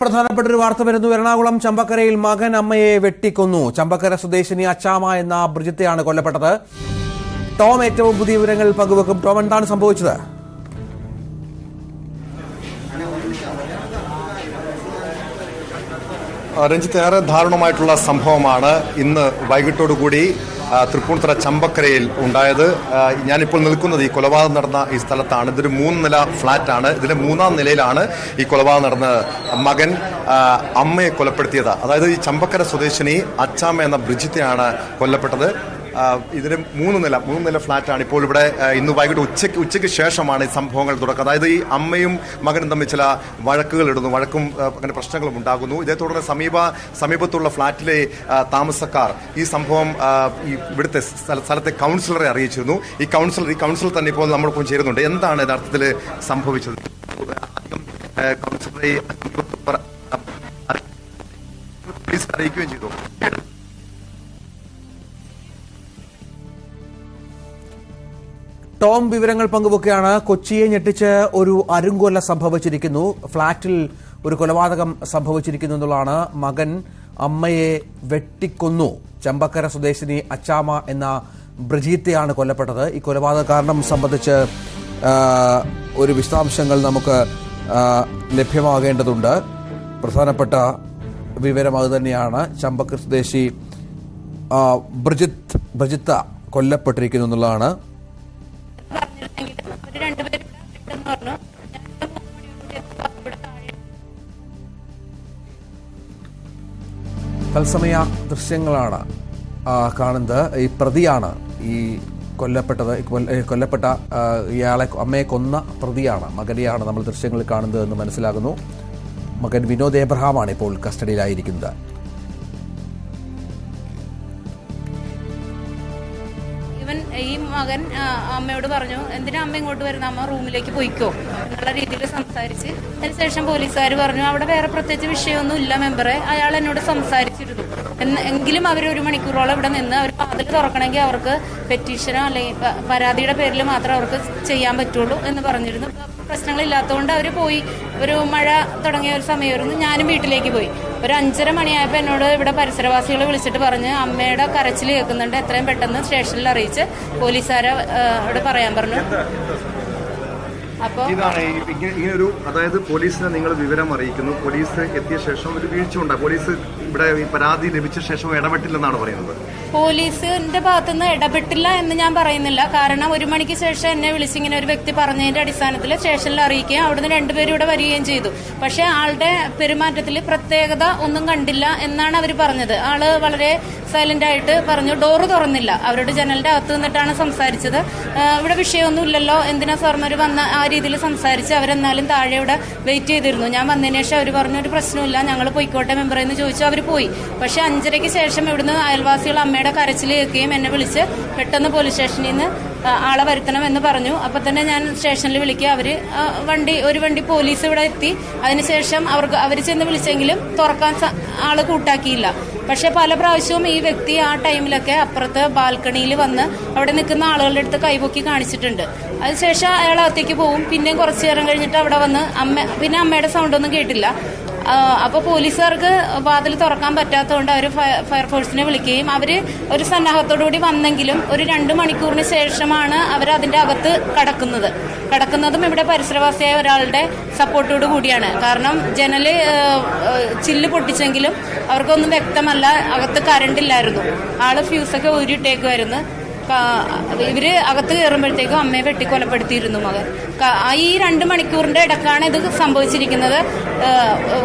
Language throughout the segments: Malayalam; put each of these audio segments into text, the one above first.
പ്രധാനപ്പെട്ട ഒരു വാർത്ത വരുന്നു. എറണാകുളം ചമ്പക്കരയിൽ മകൻ അമ്മയെ വെട്ടിക്കൊന്നു. ചമ്പക്കര സ്വദേശിനി അച്ചാമ എന്ന ബ്രിജിത്തയാണ് കൊല്ലപ്പെട്ടത്. ടോം ഏറ്റവും പുതിയ വിവരങ്ങൾ പങ്കുവെക്കും. ടോം, എന്താണ് സംഭവിച്ചത്? രഞ്ജിത്ത്, ഏറെ ദാരുണമായിട്ടുള്ള സംഭവമാണ് ഇന്ന് വൈകിട്ടോടുകൂടി തൃപ്പൂണിത്തുറ ചമ്പക്കരയിൽ ഉണ്ടായത്. ഞാനിപ്പോൾ നിൽക്കുന്നത് ഈ കൊലപാതകം നടന്ന ഈ സ്ഥലത്താണ്. ഇതൊരു 3 നില ഫ്ളാറ്റാണ്. ഇതിന്റെ 3ാം നിലയിലാണ് ഈ കൊലപാതകം നടന്ന മകൻ അമ്മയെ കൊലപ്പെടുത്തിയത്. അതായത് ഈ ചമ്പക്കര സ്വദേശിനി അച്ചാമ്മ എന്ന ബ്രിജിത്തയാണ് കൊല്ലപ്പെട്ടത്. ഇതിന് 3 നില ഫ്ളാറ്റാണ്. ഇപ്പോൾ ഇവിടെ ഇന്ന് വൈകിട്ട് ഉച്ചയ്ക്ക് ശേഷമാണ് ഈ സംഭവങ്ങൾ തുടക്കം. അതായത് ഈ അമ്മയും മകനും തമ്മിൽ ചില വഴക്കുകൾ ഇടുന്നു, വഴക്കും അങ്ങനെ പ്രശ്നങ്ങളും ഉണ്ടാകുന്നു. ഇതേ തുടർന്ന് സമീപത്തുള്ള ഫ്ളാറ്റിലെ താമസക്കാർ ഈ സംഭവം ഇവിടുത്തെ സ്ഥലത്തെ കൗൺസിലറെ അറിയിച്ചിരുന്നു. ഈ കൗൺസിലർ തന്നെ ഇപ്പോൾ നമ്മളിപ്പം ചേരുന്നുണ്ട്. എന്താണ് യഥാർത്ഥത്തിൽ സംഭവിച്ചത്? കൗൺസിലറെ അറിയിക്കുകയും ചെയ്തു. ടോം വിവരങ്ങൾ പങ്കുവെക്കുകയാണ്. കൊച്ചിയെ ഞെട്ടിച്ച് ഒരു അരുങ്കൊല സംഭവിച്ചിരിക്കുന്നു. ഫ്ളാറ്റിൽ ഒരു കൊലപാതകം സംഭവിച്ചിരിക്കുന്നു എന്നുള്ളതാണ്. മകൻ അമ്മയെ വെട്ടിക്കൊന്നു. ചമ്പക്കര സ്വദേശിനി അച്ചാമ എന്ന ബ്രിജിത്തയാണ് കൊല്ലപ്പെട്ടത്. ഈ കൊലപാതക കാരണം സംബന്ധിച്ച് ഒരു വിശദാംശങ്ങൾ നമുക്ക് ലഭ്യമാകേണ്ടതുണ്ട്. പ്രധാനപ്പെട്ട വിവരം അതുതന്നെയാണ്. ചമ്പക്കര സ്വദേശി ബ്രിജിത്ത കൊല്ലപ്പെട്ടിരിക്കുന്നു എന്നുള്ളതാണ്. തത്സമയ ദൃശ്യങ്ങളാണ് കാണുന്നത്. ഈ പ്രതിയാണ് ഈ കൊല്ലപ്പെട്ട ഇയാളെ അമ്മയെ കൊന്ന പ്രതിയാണ്, മകനെയാണ് നമ്മൾ ദൃശ്യങ്ങളിൽ കാണുന്നത് എന്ന് മനസ്സിലാകുന്നു. മകൻ വിനോദ് എബ്രഹാമാണ് ഇപ്പോൾ കസ്റ്റഡിയിലായിരിക്കുന്നത്. ഈ മകൻ അമ്മയോട് പറഞ്ഞു, എന്തിനാ അമ്മ ഇങ്ങോട്ട് വരുന്ന, അമ്മ റൂമിലേക്ക് പോയിക്കോ എന്നുള്ള രീതിയിൽ സംസാരിച്ച് അതിനുശേഷം പോലീസുകാർ പറഞ്ഞു അവിടെ വേറെ പ്രത്യേകിച്ച് വിഷയമൊന്നും ഇല്ല മെമ്പറെ, അയാൾ എന്നോട് സംസാരിച്ചിരുന്നു. എങ്കിലും അവർ 1 മണിക്കൂറോളം ഇവിടെ നിന്ന് അവർ വാതിൽ തുറക്കണമെങ്കിൽ അവർക്ക് പെറ്റീഷനോ അല്ലെങ്കിൽ പരാതിയുടെ പേരിൽ മാത്രമേ അവർക്ക് ചെയ്യാൻ പറ്റുള്ളൂ എന്ന് പറഞ്ഞിരുന്നു. പ്രശ്നങ്ങളില്ലാത്തതുകൊണ്ട് അവർ പോയി. ഒരു മഴ തുടങ്ങിയ ഒരു സമയമായിരുന്നു. ഞാനും വീട്ടിലേക്ക് പോയി. ഒരു 5:30 മണിയായപ്പോൾ എന്നോട് ഇവിടെ പരിസരവാസികൾ വിളിച്ചിട്ട് പറഞ്ഞ് അമ്മയുടെ കരച്ചിൽ കേൾക്കുന്നുണ്ട്, എത്രയും പെട്ടെന്ന് സ്റ്റേഷനിൽ അറിയിച്ച് പോലീസുകാരോട് പറയാൻ പറഞ്ഞു. ഇതാണ് ഇങ്ങനൊരു, അതായത് പോലീസിനെ നിങ്ങൾ വിവരം അറിയിക്കുന്നു, പോലീസ് എത്തിയ ശേഷം ഒരു വീഴ്ച ഉണ്ടായി, പോലീസ് ഇവിടെ പരാതി ലഭിച്ച ശേഷം ഇടപെട്ടില്ലെന്നാണ് പറയുന്നത്. പോലീസിന്റെ ഭാഗത്തുനിന്ന് ഇടപെട്ടില്ല എന്ന് ഞാൻ പറയുന്നില്ല. കാരണം 1 മണിക്ക് ശേഷം എന്നെ വിളിച്ചിങ്ങനെ ഒരു വ്യക്തി പറഞ്ഞതിന്റെ അടിസ്ഥാനത്തിൽ സ്റ്റേഷനിൽ അറിയിക്കുകയും അവിടുന്ന് 2 പേരും ഇവിടെ വരികയും ചെയ്തു. പക്ഷെ ആളുടെ പെരുമാറ്റത്തിൽ പ്രത്യേകത ഒന്നും കണ്ടില്ല എന്നാണ് അവർ പറഞ്ഞത്. ആള് വളരെ സൈലന്റ് ആയിട്ട് പറഞ്ഞു, ഡോറ് തുറന്നില്ല, അവരുടെ ജനലിന്റെ അകത്ത് നിന്നിട്ടാണ് സംസാരിച്ചത്. ഇവിടെ വിഷയമൊന്നും ഇല്ലല്ലോ, എന്തിനാ സാർമാർ വന്ന ആ രീതിയിൽ സംസാരിച്ച് അവരെന്നാലും താഴെ ഇവിടെ വെയിറ്റ് ചെയ്തിരുന്നു. ഞാൻ വന്നതിന് ശേഷം അവർ പറഞ്ഞു ഒരു പ്രശ്നമില്ല, ഞങ്ങൾ പോയിക്കോട്ടെ മെമ്പറെ എന്ന് ചോദിച്ചു. അവർ പോയി. പക്ഷെ 5:30 ശേഷം ഇവിടുന്ന് അയൽവാസികൾ അമ്മയുടെ കരച്ചിൽ കേൾക്കുകയും എന്നെ വിളിച്ച് പെട്ടെന്ന് പോലീസ് സ്റ്റേഷനിൽ നിന്ന് ആളെ വരുത്തണം എന്ന് പറഞ്ഞു. അപ്പൊ തന്നെ ഞാൻ സ്റ്റേഷനിൽ വിളിക്കുക. ഒരു വണ്ടി പോലീസ് ഇവിടെ എത്തി. അതിനുശേഷം അവർ ചെന്ന് വിളിച്ചെങ്കിലും തുറക്കാൻ ആള് കൂട്ടാക്കിയില്ല. പക്ഷെ പല പ്രാവശ്യവും ഈ വ്യക്തി ആ ടൈമിലൊക്കെ അപ്പുറത്ത് ബാൽക്കണിയിൽ വന്ന് അവിടെ നിൽക്കുന്ന ആളുകളുടെ അടുത്ത് കൈപൊക്കി കാണിച്ചിട്ടുണ്ട്. അതിനുശേഷം അയാൾ അകത്തേക്ക് പോകും. പിന്നെയും കുറച്ചു നേരം കഴിഞ്ഞിട്ട് അവിടെ വന്ന് പിന്നെ അമ്മയുടെ സൗണ്ടൊന്നും കേട്ടില്ല. അപ്പൊ പോലീസുകാർക്ക് വാതിൽ തുറക്കാൻ പറ്റാത്തതുകൊണ്ട് അവർ ഫയർഫോഴ്സിനെ വിളിക്കുകയും അവര് ഒരു സന്നാഹത്തോടുകൂടി വന്നെങ്കിലും ഒരു 2 മണിക്കൂറിന് ശേഷമാണ് അവർ അതിന്റെ അകത്ത് കടക്കുന്നതും ഇവിടെ പരിസരവാസിയായ ഒരാളുടെ സപ്പോർട്ടോട് കൂടിയാണ്. കാരണം ജനല് ചില്ല് പൊട്ടിച്ചെങ്കിലും അവർക്കൊന്നും വ്യക്തമല്ല, അകത്ത് കറണ്ട് ഇല്ലായിരുന്നു. ആള് ഫ്യൂസൊക്കെ ഊരിയിട്ടേക്കുമായിരുന്നു. ഇവര് അകത്ത് കയറുമ്പോഴത്തേക്കും അമ്മയെ വെട്ടിക്കൊലപ്പെടുത്തിയിരുന്നു മകൻ. ഈ 2 മണിക്കൂറിന്റെ ഇടക്കാണ് ഇത് സംഭവിച്ചിരിക്കുന്നത്.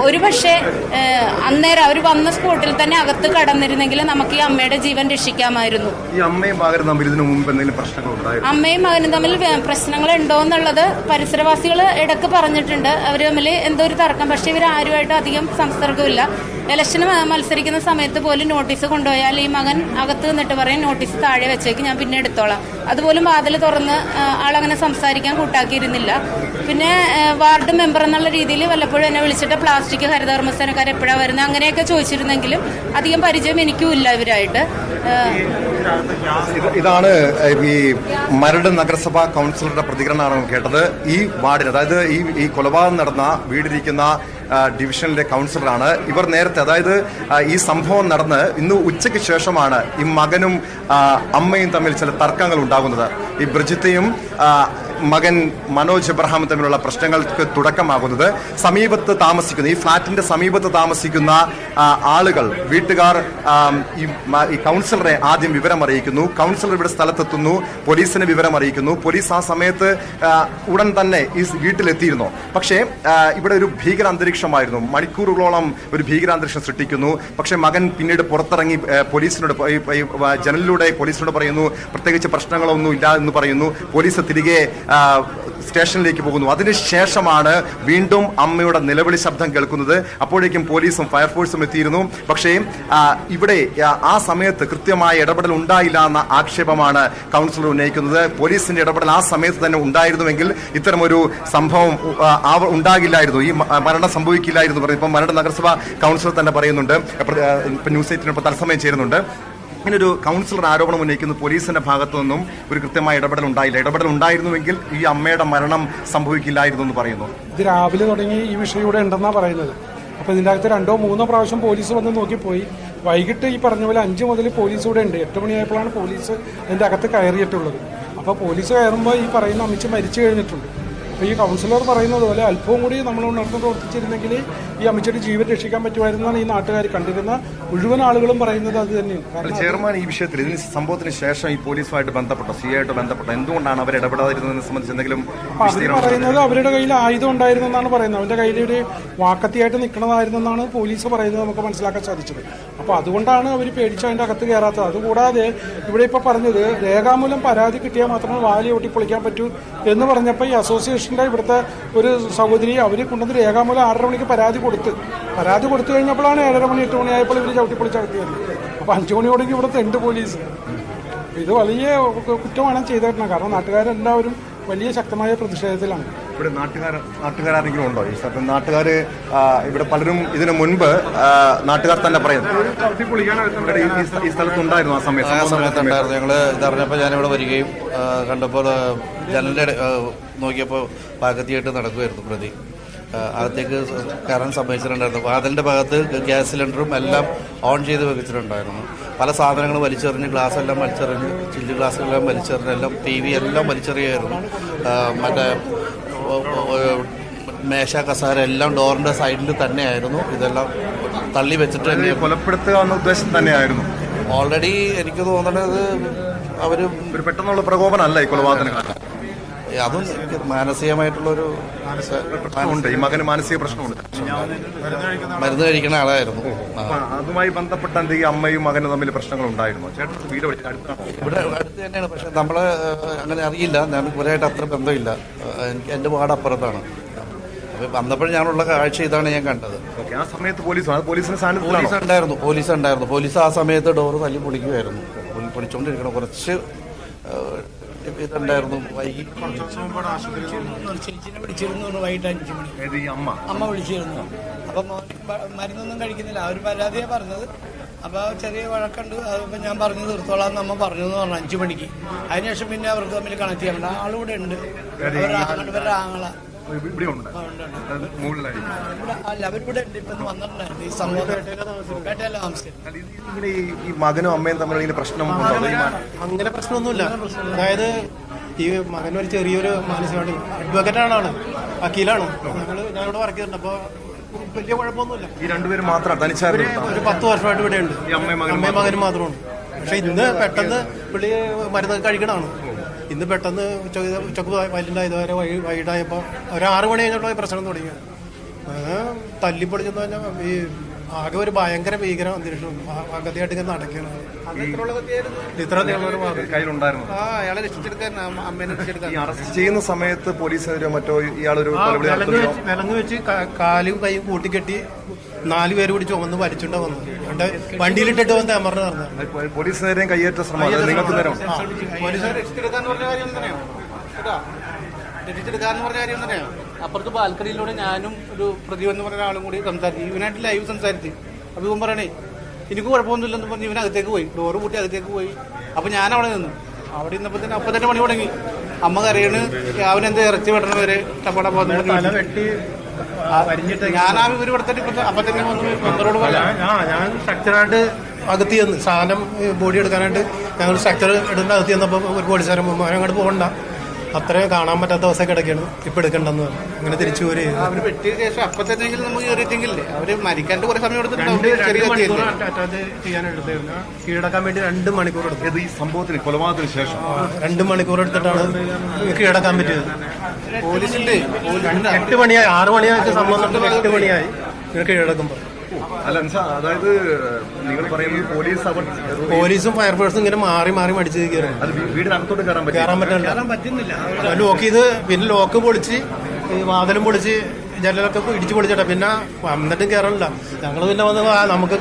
ഒരു പക്ഷേ അന്നേരം അവർ വന്ന സ്പോട്ടിൽ തന്നെ അകത്ത് കടന്നിരുന്നെങ്കിൽ നമുക്ക് ഈ അമ്മയുടെ ജീവൻ രക്ഷിക്കാമായിരുന്നു. അമ്മയും മകനും തമ്മിൽ പ്രശ്നങ്ങൾ ഉണ്ടോ എന്നുള്ളത് പരിസരവാസികൾ ഇടക്ക് പറഞ്ഞിട്ടുണ്ട്. അവർ തമ്മിൽ എന്തോ ഒരു തർക്കം. പക്ഷെ ഇവർ ആരുമായിട്ട് അധികം സംസർഗമില്ല. ഇലക്ഷന് മത്സരിക്കുന്ന സമയത്ത് പോലും നോട്ടീസ് കൊണ്ടുപോയാൽ ഈ മകൻ അകത്ത് നിന്നിട്ട് പറയും നോട്ടീസ് താഴെ വെച്ചേക്ക്, ഞാൻ പിന്നെ എടുത്തോളാം. അതുപോലും വാതിൽ തുറന്ന് ആളങ്ങനെ സംസാരിക്കാൻ കൂട്ടാക്കിയിരുന്നില്ല. പിന്നെ വാർഡ് മെമ്പർ എന്നുള്ള രീതിയിൽ വല്ലപ്പോഴും എന്നെ വിളിച്ചിട്ട് പ്ലാസ്റ്റിക് ഹരിതകർമ്മസേനക്കാർ എപ്പോഴാണ് വരുന്നത് അങ്ങനെയൊക്കെ ചോദിച്ചിരുന്നെങ്കിലും അധികം പരിചയം എനിക്കും ഇല്ല ഇവരായിട്ട്. ഇതാണ് ഈ മരട് നഗരസഭാ കൗൺസിലറുടെ പ്രതികരണമാണ് കേട്ടത്. ഈ വാർഡിൽ, അതായത് ഈ കൊലപാതകം നടന്ന വീടിരിക്കുന്ന ഡിവിഷനിലെ കൗൺസിലറാണ്. ഇവർ നേരത്തെ, അതായത് ഈ സംഭവം നടന്ന് ഇന്ന് ഉച്ചയ്ക്ക് ശേഷമാണ് ഈ മകനും അമ്മയും തമ്മിൽ ചില തർക്കങ്ങൾ ഉണ്ടാകുന്നത്. ഈ ബ്രിജിത്തയും മകൻ മനോജ് എബ്രഹാമും തമ്മിലുള്ള പ്രശ്നങ്ങൾക്ക് തുടക്കമാകുന്നത്. സമീപത്ത് താമസിക്കുന്ന, ഈ ഫ്ളാറ്റിന്റെ സമീപത്ത് താമസിക്കുന്ന ആളുകൾ, വീട്ടുകാർ ഈ കൗൺസിലറെ ആദ്യം വിവരം അറിയിക്കുന്നു. കൗൺസിലർ ഇവിടെ സ്ഥലത്തെത്തുന്നു, പോലീസിനെ വിവരം അറിയിക്കുന്നു. പോലീസ് ആ സമയത്ത് ഉടൻ തന്നെ ഈ വീട്ടിലെത്തിയിരുന്നു. പക്ഷേ ഇവിടെ ഒരു ഭീകര അന്തരീക്ഷമായിരുന്നു. മണിക്കൂറുകളോളം ഒരു ഭീകരാന്തരീക്ഷം സൃഷ്ടിക്കുന്നു. പക്ഷേ മകൻ പിന്നീട് പുറത്തിറങ്ങി പോലീസിനോട്, ജനലിലൂടെ പോലീസിനോട് പറയുന്നു പ്രത്യേകിച്ച് പ്രശ്നങ്ങളൊന്നും ഇല്ല എന്ന് പറയുന്നു. പോലീസ് തിരികെ സ്റ്റേഷനിലേക്ക് പോകുന്നു. അതിനുശേഷമാണ് വീണ്ടും അമ്മയുടെ നിലവിളി ശബ്ദം കേൾക്കുന്നത്. അപ്പോഴേക്കും പോലീസും ഫയർഫോഴ്സും എത്തിയിരുന്നു. പക്ഷേ ഇവിടെ ആ സമയത്ത് കൃത്യമായ ഇടപെടൽ ഉണ്ടായില്ല എന്ന ആക്ഷേപമാണ് കൗൺസിലർ ഉന്നയിക്കുന്നത്. പോലീസിന്റെ ഇടപെടൽ ആ സമയത്ത് തന്നെ ഉണ്ടായിരുന്നുവെങ്കിൽ ഇത്തരമൊരു സംഭവം ഉണ്ടാകില്ലായിരുന്നു, ഈ മരണം സംഭവിക്കില്ലായിരുന്നു പറഞ്ഞു. ഇപ്പം മരട് നഗരസഭ കൗൺസിലർ തന്നെ പറയുന്നുണ്ട്. ന്യൂസ് 8 തത്സമയം ചേരുന്നുണ്ട്. ഇങ്ങനൊരു കൗൺസിലർ ആരോപണം ഉന്നയിക്കുന്നു, പോലീസിന്റെ ഭാഗത്തു നിന്നും ഒരു കൃത്യമായ ഇടപെടൽ ഉണ്ടായില്ല. ഇടപെടൽ ഉണ്ടായിരുന്നുവെങ്കിൽ ഈ അമ്മയുടെ മരണം സംഭവിക്കില്ലായിരുന്നു എന്ന് പറയുന്നു. ഇത് രാവിലെ തുടങ്ങി ഈ വിഷയം ഇവിടെ ഉണ്ടെന്നാണ് പറയുന്നത്. അപ്പോൾ ഇതിൻ്റെ അകത്ത് 2-3 പ്രാവശ്യം പോലീസ് വന്ന് നോക്കിപ്പോയി. വൈകിട്ട് ഈ പറഞ്ഞ പോലെ 5 മുതൽ പോലീസ് ഇവിടെ ഉണ്ട്. 8 മണിയായപ്പോഴാണ് പോലീസ് ഇതിൻ്റെ അകത്ത് കയറിയിട്ടുള്ളത്. അപ്പോൾ പോലീസ് കയറുമ്പോൾ ഈ പറയുന്ന അമ്മച്ചി മരിച്ചു കഴിഞ്ഞിട്ടുണ്ട്. അപ്പോൾ ഈ കൗൺസിലർ പറയുന്നത് പോലെ അല്പവും കൂടി നമ്മൾ ഉണർന്ന് പ്രവർത്തിച്ചിരുന്നെങ്കിൽ ഈ അമ്മച്ചിയുടെ ജീവൻ രക്ഷിക്കാൻ പറ്റുമായിരുന്നാണ് ഈ നാട്ടുകാർ കണ്ടിരുന്ന മുഴുവൻ ആളുകളും പറയുന്നത് അത് തന്നെയാണ്. ചെയർമാൻ, ഈ വിഷയത്തിൽ ഇതിന് സംഭവത്തിന് ശേഷം ഈ പോലീസുമായിട്ട് ബന്ധപ്പെട്ട, സിയായിട്ട് ബന്ധപ്പെട്ട എന്തുകൊണ്ടാണ് അവർ ഇടപെടാതിരുന്നതിനെ സംബന്ധിച്ച് എന്തെങ്കിലും? അവർ പറയുന്നത് അവരുടെ കയ്യിൽ ആയുധം ഉണ്ടായിരുന്നു എന്നാണ് പറയുന്നത്. അവരുടെ കയ്യിൽ ഒരു വാക്കത്തിയായിട്ട് നിൽക്കണമായിരുന്നെന്നാണ് പോലീസ് പറയുന്നത് നമുക്ക് മനസ്സിലാക്കാൻ സാധിച്ചത്. അപ്പോൾ അതുകൊണ്ടാണ് അവർ പേടിച്ച് അതിൻ്റെ അകത്ത് കയറാത്തത്. അതുകൂടാതെ ഇവിടെ ഇപ്പോൾ പറഞ്ഞത് രേഖാമൂലം പരാതി കിട്ടിയാൽ മാത്രമേ വാലി ഒട്ടിപ്പൊളിക്കാൻ പറ്റൂ എന്ന് പറഞ്ഞപ്പോൾ ഈ അസോസിയേഷൻ്റെ ഇവിടുത്തെ ഒരു സഹോദരി അവർ കൊണ്ടുവന്ന് രേഖാമൂലം 6:30 മണിക്ക് പരാതി കൊടുത്തു കഴിഞ്ഞപ്പോഴാണ് 7:30 മണി 8 മണിയായപ്പോൾ ഇവർ ചവിട്ടിപ്പൊളിച്ച് അകത്തിയത്. അപ്പോൾ 5 മണിയോടെങ്കിൽ ഇവിടുത്തെ ഉണ്ട് പോലീസ്. ഇത് വലിയ കുറ്റമാണ് ചെയ്തിരുന്നത്. കാരണം നാട്ടുകാരെല്ലാവരും വലിയ ശക്തമായ പ്രതിഷേധത്തിലാണ്. ഇവിടെ നാട്ടുകാരെങ്കിലും ഉണ്ടോ ഈ സ്ഥലത്ത്? നാട്ടുകാർ ഇവിടെ പലരും ഇതിനു മുൻപ് നാട്ടുകാർ തന്നെ പറയുന്നു ഈ സ്ഥലത്തുണ്ടായിരുന്നു. ആ സമയത്തുണ്ടായിരുന്നു. ഞങ്ങൾ ഇതറിഞ്ഞപ്പോൾ ഞാനിവിടെ വരികയും കണ്ടപ്പോൾ ജനലിൻ്റെ നോക്കിയപ്പോൾ പാകത്തിയായിട്ട് നടക്കുമായിരുന്നു പ്രതി. അകത്തേക്ക് കയറാൻ സമ്മതിച്ചിട്ടുണ്ടായിരുന്നു. വാതിലിൻ്റെ ഭാഗത്ത് ഗ്യാസ് സിലിണ്ടറും എല്ലാം ഓൺ ചെയ്ത് വെച്ചിട്ടുണ്ടായിരുന്നു. പല സാധനങ്ങളും വലിച്ചെറിഞ്ഞ്, ഗ്ലാസ് എല്ലാം വലിച്ചെറിഞ്ഞ്, ചില്ല് ഗ്ലാസ്സെല്ലാം വലിച്ചെറിഞ്ഞ്, എല്ലാം TV എല്ലാം വലിച്ചെറിയായിരുന്നു. മറ്റേ മേശ, കസാര എല്ലാം ഡോറിൻ്റെ സൈഡിൽ തന്നെയായിരുന്നു. ഇതെല്ലാം തള്ളി വെച്ചിട്ട് തന്നെ കൊലപ്പെടുത്തുക എന്ന ഉദ്ദേശം തന്നെയായിരുന്നു. ഓൾറെഡി എനിക്ക് തോന്നുന്നത് അവർ ഒരു പെട്ടെന്നുള്ള പ്രകോപനമല്ല ഈ കൊലപാതകം. അതും മാനസികമായിട്ടുള്ളൊരു പ്രശ്നമുണ്ട്. ഈ മകന് മാനസിക പ്രശ്നമുണ്ട്. മരുന്ന് കഴിക്കുന്ന ആളായിരുന്നു. അതുമായി ബന്ധപ്പെട്ട എന്തെങ്കിലും അമ്മയും മകനും തമ്മിൽ പ്രശ്നങ്ങൾ ഉണ്ടായിരുന്നു? ഇവിടെ അടുത്ത് തന്നെയാണ്. പക്ഷെ നമ്മളെ അങ്ങനെ അറിയില്ല. ഞാൻ ഇവരായിട്ട് അത്ര ബന്ധമില്ല. എൻ്റെ വാർഡ് അപ്പുറത്താണ്. അപ്പോൾ വന്നപ്പോൾ ഞാനുള്ള കാഴ്ച ഇതാണ് ഞാൻ കണ്ടത്. ആ സമയത്ത് പോലീസ് ഉണ്ടായിരുന്നു. പോലീസ് ആ സമയത്ത് ഡോറ് തല്ലി പൊളിക്കുമായിരുന്നു. പൊളിച്ചുകൊണ്ടിരിക്കണം. കുറച്ച് ഇതുണ്ടായിരുന്നു. ചേച്ചിനെ വിളിച്ചിരുന്നു വൈകിട്ട് 5 മണി. അമ്മ വിളിച്ചിരുന്നു. അപ്പം മരുന്നൊന്നും കഴിക്കുന്നില്ല. അവർ പരാതിയാണ് പറഞ്ഞത്. അപ്പോൾ ചെറിയ വഴക്കുണ്ട്. അതിപ്പോൾ ഞാൻ പറഞ്ഞു തീർത്തോളാം എന്ന് അമ്മ പറഞ്ഞു എന്ന് പറഞ്ഞു 5 മണിക്ക്. അതിനുശേഷം പിന്നെ അവർക്ക് തമ്മിൽ കണക്ട് ചെയ്യാറുണ്ട്. ആളിവിടെ ഉണ്ട്. ഇവരുടെ ആങ്ങള അല്ല, അവരിവിടെ ഉണ്ട്. ഇപ്പം വന്നിട്ടുണ്ടായിരുന്നു ഈ സംഭവം. പേട്ടയല്ല താമസിക്കുന്നത്. ഈ മകനും അമ്മയും തമ്മിലുള്ള പ്രശ്നം അങ്ങനെ പ്രശ്നമൊന്നുമില്ല. അതായത് ഈ മകനൊരു ചെറിയൊരു മാനസികമായിട്ട് അഡ്വക്കേറ്റാണ് ആള്, വക്കീലാണ്. ഞാനിവിടെ വർക്ക് ചെയ്തിട്ടുണ്ട്. അപ്പോൾ വലിയ കുഴപ്പമൊന്നുമില്ല. ഈ രണ്ടുപേരും മാത്രം ഒരു 10 വർഷമായിട്ട് ഇവിടെ ഉണ്ട്. അമ്മയും മകനും മാത്രമാണ്. പക്ഷെ ഇന്ന് പെട്ടെന്ന് പുള്ളി മരുന്ന് കഴിക്കണമാണ്. ഇന്ന് പെട്ടെന്ന് ഉച്ചക്ക് വൈലൻ്റ് ഇതുവരെ വൈകിട്ടായപ്പോൾ ഒരു 6 മണി കഴിഞ്ഞിട്ടുള്ള പ്രശ്നം തുടങ്ങി. തല്ലിപ്പൊളിച്ചെന്ന് പറഞ്ഞാൽ ഈ ആകെ ഒരു ഭയങ്കര ഭീകര അന്തരീക്ഷം അഗതിയായിട്ട് ഇങ്ങനെ നടക്കുകയാണ്. ഇത്ര കയ്യിലുണ്ടായിരുന്നു. അയാളെ രക്ഷിച്ചെടുക്കാൻ, അമ്മേനെ രക്ഷിച്ചെടുക്കാൻ അറസ്റ്റ് ചെയ്യുന്ന സമയത്ത് പോലീസിനെതിരെ മറ്റോ ഇയാളൊരു വിലങ്ങ് വെച്ച് കാലും കൈയും കൂട്ടിക്കെട്ടി 4 പേര് കൂടി ചുമന്ന് വലിച്ചുകൊണ്ട് വന്നു. വണ്ടിയിലിട്ടിട്ട് വന്ന് അമർന്ന് നടന്നു. പോലീസിനെതിരെയും കയ്യേറ്റ ശ്രമം നിങ്ങൾക്ക് നേരം പോലീസിനെ രക്ഷിച്ചെടുക്കാന്ന് പറഞ്ഞ കാര്യം തന്നെയാണ്. രക്ഷിച്ചെടുക്കാന്ന് പറഞ്ഞ കാര്യം തന്നെയാണ്. അപ്പുറത്ത് ബാൽക്കണിയിലൂടെ ഞാനും ഒരു പ്രതിഭ എന്ന് പറഞ്ഞ ആളും കൂടി സംസാരിച്ചു. ഇവനായിട്ട് ലൈവ് സംസാരിച്ച്. അപ്പോൾ ഇവൻ പറയണേ എനിക്ക് കുഴപ്പമൊന്നുമില്ലെന്ന് പറഞ്ഞ് ഇവനകത്തേക്ക് പോയി. ഡോറ് പൂട്ടി അകത്തേക്ക് പോയി. അപ്പോൾ ഞാൻ അവിടെ നിന്നു. അവിടെ നിന്നപ്പോൾ തന്നെ 42 മണി തുടങ്ങി. അമ്മ കരയണ്. അവനെന്ത് ഇറച്ചി വെട്ടണ വരെ ടപ്പട വെട്ടി ഞാൻ ആ വിവരം എടുത്തിട്ട് അപ്പൊ തന്നെ വന്ന് മെമ്പറോട് പറയാം. ഞാൻ സ്ട്രക്ചറായിട്ട് അകത്ത് ചെന്ന് സാധനം ബോഡി എടുക്കാനായിട്ട് ഞങ്ങൾ സ്ട്രക്ചർ ഇടുന്ന അകത്ത് ചെന്നപ്പോൾ ഒരു പോലീസുകാരൻ അങ്ങോട്ട് പോകണ്ട, അത്രയും കാണാൻ പറ്റാത്ത അവസ്ഥ കിടക്കുകയാണ്, ഇപ്പം എടുക്കണ്ടെന്ന് പറഞ്ഞു. അങ്ങനെ തിരിച്ചു പോര് അവര് വെട്ടിയ ശേഷം അപ്പൊ തന്നെ നമുക്ക് കയറിയിട്ടെങ്കിലേ അവര് മരിക്കാണ്ട് കുറെ സമയം എടുത്തിട്ടുണ്ടാവും. അറ്റാച്ച് ചെയ്യാനെടുത്തായിരുന്നു, കീഴടക്കാൻ വേണ്ടി 2 മണിക്കൂർ എടുത്തു. ഈ സംഭവത്തിന് കൊലപാതകത്തിന് ശേഷം 2 മണിക്കൂർ എടുത്തിട്ടാണ് കീഴടക്കാൻ പറ്റിയത്. പോലീസിന്റെ 8 മണിയായി, 6 മണിയായിട്ട് സംഭവം തൊട്ട് 8 മണിയായി കീഴടക്കുമ്പോൾ. അല്ല, അതായത് നിങ്ങൾ പറയുന്നത് പോലീസും ഫയർഫോഴ്സും ഇങ്ങനെ മാറി മാറി മടിച്ചു നിൽക്കുകയാണ്. അത് വീടിനകത്തോട്ട് കയറാൻ പറ്റില്ല. ലോക്ക് ചെയ്ത് പിന്നെ ലോക്ക് പൊളിച്ച് വാതിലും പൊളിച്ച് ജനലൊക്കെ ഇടിച്ചു പൊളിച്ചിട്ടാ പിന്നെ എന്നിട്ടും കയറണില്ല. ഞങ്ങൾ പിന്നെ വന്ന് നമുക്ക്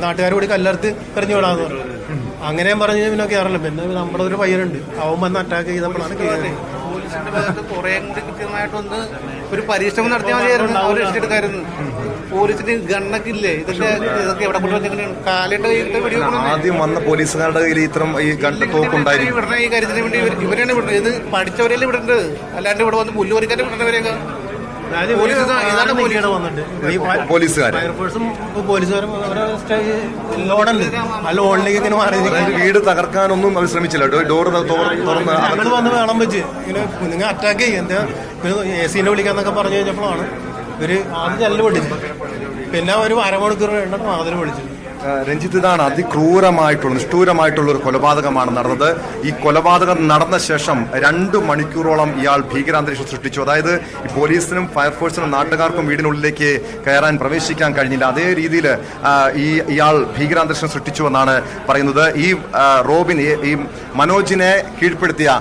നാട്ടുകാർ കൂടി കല്ലെടുത്ത് എറിഞ്ഞു വിടാന്ന് പറഞ്ഞു. അങ്ങനെയും പറഞ്ഞ് പിന്നെ കയറില്ല. പിന്നെ നമ്മുടെ ഒരു പയ്യനുണ്ട്, അവൻ വന്ന് അറ്റാക്ക് ചെയ്തപ്പോഴാണ് കയറി. പോലീസിന്റെ ഭാഗത്ത് കുറെ കൂടി കൃത്യമായിട്ടൊന്ന് ഒരു പരിശ്രമം നടത്തിയാൽ മതിയായിരുന്നു, അവർ രക്ഷിച്ചെടുക്കായിരുന്നു. പോലീസിന്റെ ഗണ്ണൊക്കെ ഇല്ലേ, ഇതൊക്കെ എവിടെ കൊണ്ടുവന്നെങ്ങനെയാണ് കാലിട്ട് ആദ്യം വന്ന പോലീസുകാരുടെ കയ്യിൽ ഇത്തരം ഈ ഗണ്ട് തോക്കുണ്ടായിരിക്കും. വിടണ ഈ കാര്യത്തിന് വേണ്ടി ഇവരാണ് വിടുന്നത്. ഇത് പഠിച്ചവരല്ലേ വിടേണ്ടത്, അല്ലാണ്ട് ഇവിടെ വന്ന് പുല്ല് പറിക്കാനും വിടേണ്ടവരെയൊക്കെ പോലീസുകാർ പോലീസുകാരും ലോഡുണ്ട്, ആ ലോണിലേക്ക് ഇങ്ങനെ മാറി. വീട് തകർക്കാനൊന്നും അവർ ശ്രമിച്ചില്ല. ഡോർ തുറന്ന് ഞങ്ങൾ വന്ന് വേണം വെച്ച് ഇങ്ങനെ നിങ്ങൾ അറ്റാക്ക് ചെയ്യും, എന്താ AC വിളിക്കാന്നൊക്കെ പറഞ്ഞു കഴിഞ്ഞപ്പോഴാണ് ഒരു ആദ്യം ജനല് പൊട്ടിച്ചു. പിന്നെ ഒരു അരമണിക്കൂർ കഴിഞ്ഞിട്ട് വാതിൽ പൊളിച്ചു. രഞ്ജിത്ത്, ഇതാണ് അതിക്രൂരമായിട്ടുള്ള നിഷ്ഠൂരമായിട്ടുള്ള ഒരു കൊലപാതകമാണ് നടന്നത്. ഈ കൊലപാതകം നടന്ന ശേഷം 2 മണിക്കൂറോളം ഇയാൾ ഭീകരാന്തരീക്ഷം സൃഷ്ടിച്ചു. അതായത് ഈ പോലീസിനും ഫയർഫോഴ്സിനും നാട്ടുകാർക്കും വീടിനുള്ളിലേക്ക് കയറാൻ പ്രവേശിക്കാൻ കഴിഞ്ഞില്ല. അതേ രീതിയിൽ ഇയാൾ ഭീകരാന്തരീക്ഷം സൃഷ്ടിച്ചുവെന്നാണ് പറയുന്നത്. ഈ റോബിൻ, ഈ മനോജിനെ കീഴ്പ്പെടുത്തിയ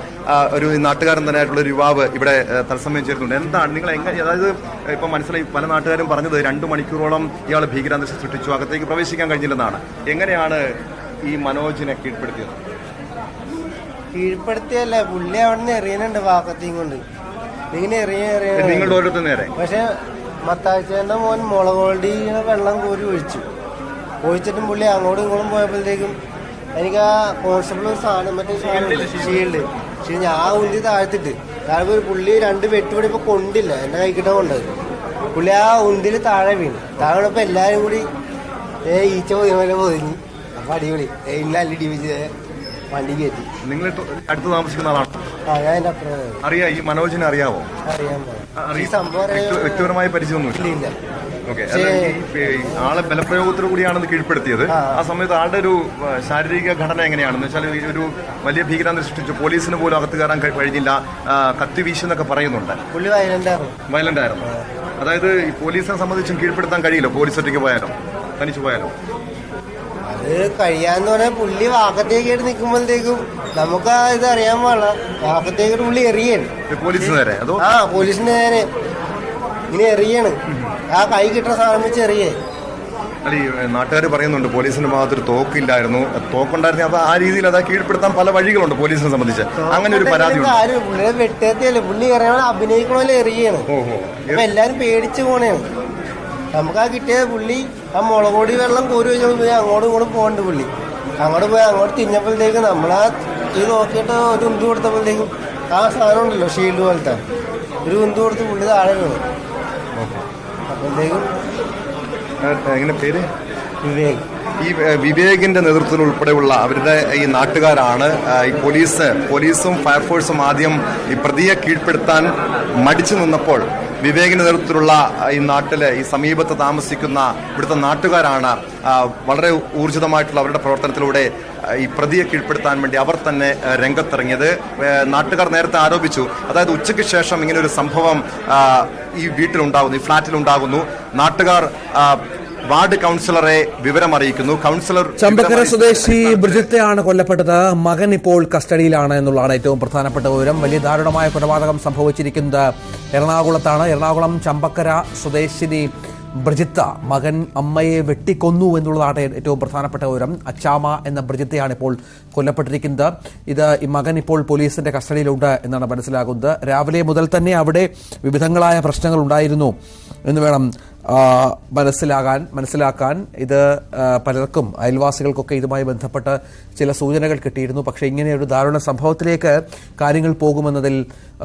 ഒരു നാട്ടുകാരൻ തന്നെയായിട്ടുള്ള ഒരു യുവാവ് ഇവിടെ തത്സമയം ചേരുന്നുണ്ട്. എന്താണ് നിങ്ങൾ അതായത് ഇപ്പം മനസ്സിലായി, പല നാട്ടുകാരും പറഞ്ഞത് 2 മണിക്കൂറോളം ഇയാൾ ഭീകരാന്തരീക്ഷം സൃഷ്ടിച്ചു, അകത്തേക്ക് പ്രവേശിക്കാൻ കഴിഞ്ഞില്ലെന്നാണ്. എങ്ങനെയാണ് ഈ മനോജിനെ കീഴ്പ്പെടുത്തിയത്? കീഴ്പ്പെടുത്തിയല്ല, പുള്ളി അവിടെ നിന്ന് എറിയുന്നുണ്ട് വാക്കത്തെയും കൊണ്ട് ഇങ്ങനെ നിങ്ങളുടെ ഓരോരുത്തർ നേരെ. പക്ഷെ മത്താഴ്ചേന്റെ മോൻ മുളകോടിയുടെ വെള്ളം കോരി ഒഴിച്ചിട്ടും പുള്ളി അങ്ങോട്ടും ഇങ്ങോട്ടും പോയപ്പോഴത്തേക്കും എനിക്ക് ആ കോൺസ്റ്റബിൾ സാധനം മറ്റേ ഷീൽഡ് പക്ഷെ ഞാൻ ഉന്തി താഴ്ത്തിട്ട് കാരണം ഒരു പുള്ളി 2 വെട്ടുപടി ഇപ്പൊ കൊണ്ടില്ല, എന്റെ കൈക്കിട്ട കൊണ്ടത്. പുള്ളി ആ ഉന്തിൽ താഴെ വീണ്. താഴെ വീണപ്പോ എല്ലാരും കൂടി ഈച്ച പോലെ പൊതിഞ്ഞ്. അപ്പൊ അടിപൊളി ഇല്ല അല്ലടി വെച്ച് വണ്ടി കയറ്റി. നിങ്ങൾ അടുത്ത് താമസിക്കുന്ന ആളാണ്? ഞാൻ എന്റെ അപ്പുറം അറിയാം. ഈ മനോജിനെ അറിയാവോ? അറിയാൻ ഈ സംഭവം വ്യക്തിപരമായ പരിചയമൊന്നുമില്ല. ഇല്ല. ഓക്കെ. ആളെ ബലപ്രയോഗത്തോടു കൂടിയാണ് കീഴ്പ്പെടുത്തിയത്. ആ സമയത്ത് ആളുടെ ഒരു ശാരീരിക ഘടന എങ്ങനെയാണെന്ന് വെച്ചാൽ ഒരു വലിയ ഭീകരാന്തരം സൃഷ്ടിച്ചു. പോലീസിന് പോലും അകത്ത് കയറാൻ കഴിഞ്ഞില്ല, കത്തി വീശെന്നൊക്കെ പറയുന്നുണ്ട്. പുള്ളി വയലന്റ് ആയിരുന്നു. അതായത് ഈ പോലീസിനെ സംബന്ധിച്ചും കീഴ്പ്പെടുത്താൻ കഴിയില്ല, പോലീസ് ഒറ്റയ്ക്ക് പോയാലോ തനിച്ചു പോയാലോ? അത് കഴിയാന്ന് പറഞ്ഞാൽ പുള്ളി വാക്കത്തേക്കായിട്ട് നിൽക്കുമ്പോഴത്തേക്കും നമുക്ക് ഇത് അറിയാൻ പാടില്ല. വാക്കത്തേക്ക് പുള്ളി എറിയാണ് പോലീസിന് നേരെ. അതോ പോലീസിന്റെ നേരെ ഇങ്ങനെ എറിയാണ്, ആ കൈ കിട്ടുന്ന സാധനം വെച്ച് എറിയേ. അല്ല, ഈ നാട്ടുകാർ പറയുന്നുണ്ട് പോലീസിന്റെ ഭാഗത്തൊരു തോക്കില്ലായിരുന്നു, തോക്കുണ്ടായിരുന്നു. അപ്പൊ ആ രീതിയിൽ അത് കീഴ്പ്പെടുത്താൻ പല വഴികളുണ്ട് പോലീസിനെ സംബന്ധിച്ച്. അങ്ങനെ ഒരു പരാതി പുള്ളിയെ വെട്ടത്തിയല്ലേ, പുള്ളി എറിയണ അഭിനയിക്കണ എറിയാണ്. അപ്പൊ എല്ലാരും പേടിച്ചു പോണേണ്. നമുക്ക് ആ കിട്ടിയത് പുള്ളി ആ മുളകൊടി വെള്ളം കോരി വെച്ചപ്പോൾ അങ്ങോട്ടും ഇങ്ങോട്ടും പോകണ്ട്. പുള്ളി അങ്ങോട്ട് പോയി അങ്ങോട്ട് തിരിഞ്ഞപ്പോഴത്തേക്കും നമ്മളാ ഇത് നോക്കിയിട്ട് ഒരു ഉന്ത് കൊടുത്തപ്പോഴത്തേക്കും ആ സാധനം ഉണ്ടല്ലോ ഷീൽഡ് പോലത്തെ ഒരു ഉന്ത് കൊടുത്ത് പുള്ളി താഴെ വീണു. അപ്പോഴത്തേക്കും എങ്ങനെ പേര്? വിവേക്. ഈ വിവേകിന്റെ നേതൃത്വത്തിൽ ഉൾപ്പെടെയുള്ള അവരുടെ ഈ നാട്ടുകാരാണ് ഈ പോലീസും ഫയർഫോഴ്സും ആദ്യം ഈ പ്രതിയെ കീഴ്പ്പെടുത്താൻ മടിച്ചു നിന്നപ്പോൾ വിവേകിന്റെ നേതൃത്വത്തിലുള്ള ഈ നാട്ടിലെ ഈ സമീപത്ത് താമസിക്കുന്ന ഇവിടുത്തെ നാട്ടുകാരാണ് വളരെ ഊർജിതമായിട്ടുള്ള അവരുടെ പ്രവർത്തനത്തിലൂടെ ഈ പ്രതിയെ കീഴ്പ്പെടുത്താൻ വേണ്ടി അവർ തന്നെ രംഗത്തിറങ്ങിയത്. നാട്ടുകാർ നേരത്തെ ആരോപിച്ചു, അതായത് ഉച്ചയ്ക്ക് ശേഷം ഇങ്ങനെ ഒരു സംഭവം ഈ വീട്ടിലുണ്ടാകുന്നു, ഈ ഫ്ളാറ്റിലുണ്ടാകുന്നു. നാട്ടുകാർ വാർഡ് കൗൺസിലറെ വിവരമറിയിക്കുന്നു. കൗൺസിലർ ചമ്പക്കര സ്വദേശി ബ്രിജിത്തെയാണ് കൊല്ലപ്പെട്ടത്. മകൻ ഇപ്പോൾ കസ്റ്റഡിയിലാണ് എന്നുള്ളതാണ് ഏറ്റവും പ്രധാനപ്പെട്ട വിവരം. വലിയ ദാരുണമായ കൊലപാതകം സംഭവിച്ചിരിക്കുന്നത് എറണാകുളത്താണ്. എറണാകുളം ചമ്പക്കര സ്വദേശിനി ബ്രിജിത്ത മകൻ അമ്മയെ വെട്ടിക്കൊന്നു എന്നുള്ളതാണ് ഏറ്റവും പ്രധാനപ്പെട്ട വിവരം. അച്ചാമ എന്ന ബ്രിജിത്തയാണ് ഇപ്പോൾ കൊല്ലപ്പെട്ടിരിക്കുന്നത്. ഈ മകൻ ഇപ്പോൾ പോലീസിന്റെ കസ്റ്റഡിയിലുണ്ട് എന്നാണ് മനസ്സിലാകുന്നത്. രാവിലെ മുതൽ തന്നെ അവിടെ വിവിധങ്ങളായ പ്രശ്നങ്ങൾ ഉണ്ടായിരുന്നു. എന്ന് വേണം മനസ്സിലാക്കാൻ. ഇത് പലർക്കും അയൽവാസികൾക്കൊക്കെ ഇതുമായി ബന്ധപ്പെട്ട് ചില സൂചനകൾ കിട്ടിയിരുന്നു. പക്ഷേ ഇങ്ങനെ ഒരു ദാരുണ സംഭവത്തിലേക്ക് കാര്യങ്ങൾ പോകുമെന്നതിൽ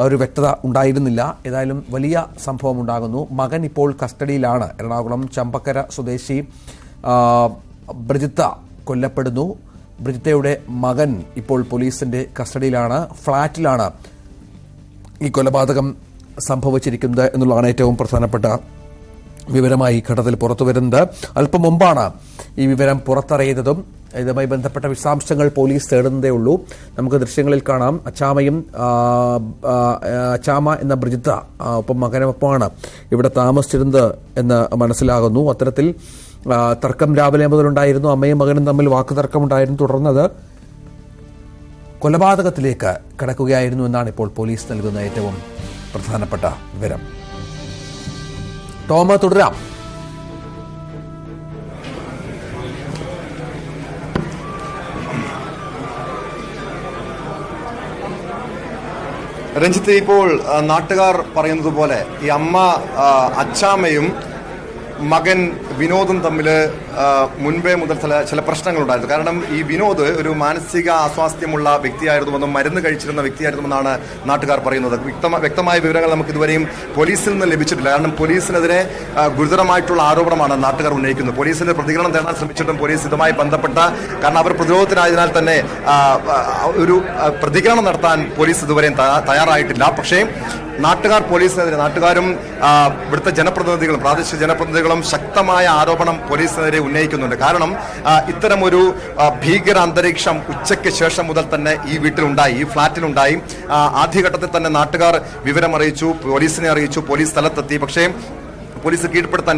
ഒരു വ്യക്തത ഉണ്ടായിരുന്നില്ല. ഏതായാലും വലിയ സംഭവം ഉണ്ടാകുന്നു. മകൻ ഇപ്പോൾ കസ്റ്റഡിയിലാണ്. എറണാകുളം ചമ്പക്കര സ്വദേശി ബ്രിജിത്ത കൊല്ലപ്പെടുന്നു. ബ്രിജിത്തയുടെ മകൻ ഇപ്പോൾ പോലീസിന്റെ കസ്റ്റഡിയിലാണ്. ഫ്ളാറ്റിലാണ് ഈ കൊലപാതകം സംഭവിച്ചിരിക്കുന്നത് എന്നുള്ളതാണ് ഏറ്റവും പ്രധാനപ്പെട്ട വിവരമായി ഘട്ടത്തിൽ പുറത്തുവരുന്നത്. അല്പം മുമ്പാണ് ഈ വിവരം പുറത്തറിയുന്നതും. ഇതുമായി ബന്ധപ്പെട്ട വിശദാംശങ്ങൾ പോലീസ് തേടുന്നതേ ഉള്ളൂ. നമുക്ക് ദൃശ്യങ്ങളിൽ കാണാം. അച്ചാമ എന്ന ബ്രിജിത്ത ഒപ്പം മകനൊപ്പമാണ് ഇവിടെ താമസിച്ചിരുന്നത് എന്ന് മനസ്സിലാകുന്നു. അത്തരത്തിൽ തർക്കം രാവിലെ മുതലുണ്ടായിരുന്നു. അമ്മയും മകനും തമ്മിൽ വാക്കുതർക്കമുണ്ടായിരുന്നു. തുടർന്നത് കൊലപാതകത്തിലേക്ക് കടക്കുകയായിരുന്നു എന്നാണ് ഇപ്പോൾ പോലീസ് നൽകുന്ന ഏറ്റവും പ്രധാനപ്പെട്ട വിവരം. ടോമ, തുടരാം. രഞ്ജിത്ത്, ഇപ്പോൾ നാട്ടുകാർ പറയുന്നത് പോലെ ഈ അമ്മ അച്ചാമ്മയും മകൻ വിനോദും തമ്മിൽ മുൻപേ മുതൽ ചില പ്രശ്നങ്ങളുണ്ടായിരുന്നു. കാരണം ഈ വിനോദ് ഒരു മാനസിക അസ്വാസ്ഥ്യമുള്ള വ്യക്തിയായിരുന്നുവെന്നും മരുന്ന് കഴിച്ചിരുന്ന വ്യക്തിയായിരുന്നുവെന്നാണ് നാട്ടുകാർ പറയുന്നത്. വ്യക്തമായ വിവരങ്ങൾ നമുക്ക് ഇതുവരെയും പോലീസിൽ നിന്ന് ലഭിച്ചിട്ടില്ല. കാരണം പോലീസിനെതിരെ ഗുരുതരമായിട്ടുള്ള ആരോപണമാണ് നാട്ടുകാർ ഉന്നയിക്കുന്നത്. പോലീസിന്റെ പ്രതികരണം തേടാൻ ശ്രമിച്ചിട്ടും പോലീസ് ഇതുമായി ബന്ധപ്പെട്ട, കാരണം അവർ പ്രതിരോധത്തിനായതിനാൽ തന്നെ ഒരു പ്രതികരണം നടത്താൻ പോലീസ് ഇതുവരെയും തയ്യാറായിട്ടില്ല. പക്ഷേ നാട്ടുകാർ പോലീസിനെതിരെ, നാട്ടുകാരും ഇവിടുത്തെ ജനപ്രതിനിധികളും പ്രാദേശിക ജനപ്രതിനിധികളും ശക്തമായ ആരോപണം പോലീസിനെതിരെ ഉന്നയിക്കുന്നുണ്ട്. കാരണം ഇത്തരമൊരു ഭീകര അന്തരീക്ഷം ഉച്ചയ്ക്ക് ശേഷം മുതൽ തന്നെ ഈ വീട്ടിലുണ്ടായി, ഈ ഫ്ളാറ്റിലുണ്ടായി. ആദ്യഘട്ടത്തിൽ തന്നെ നാട്ടുകാർ വിവരമറിയിച്ചു, പോലീസിനെ അറിയിച്ചു. പോലീസ് സ്ഥലത്തെത്തി. പക്ഷേ പോലീസ്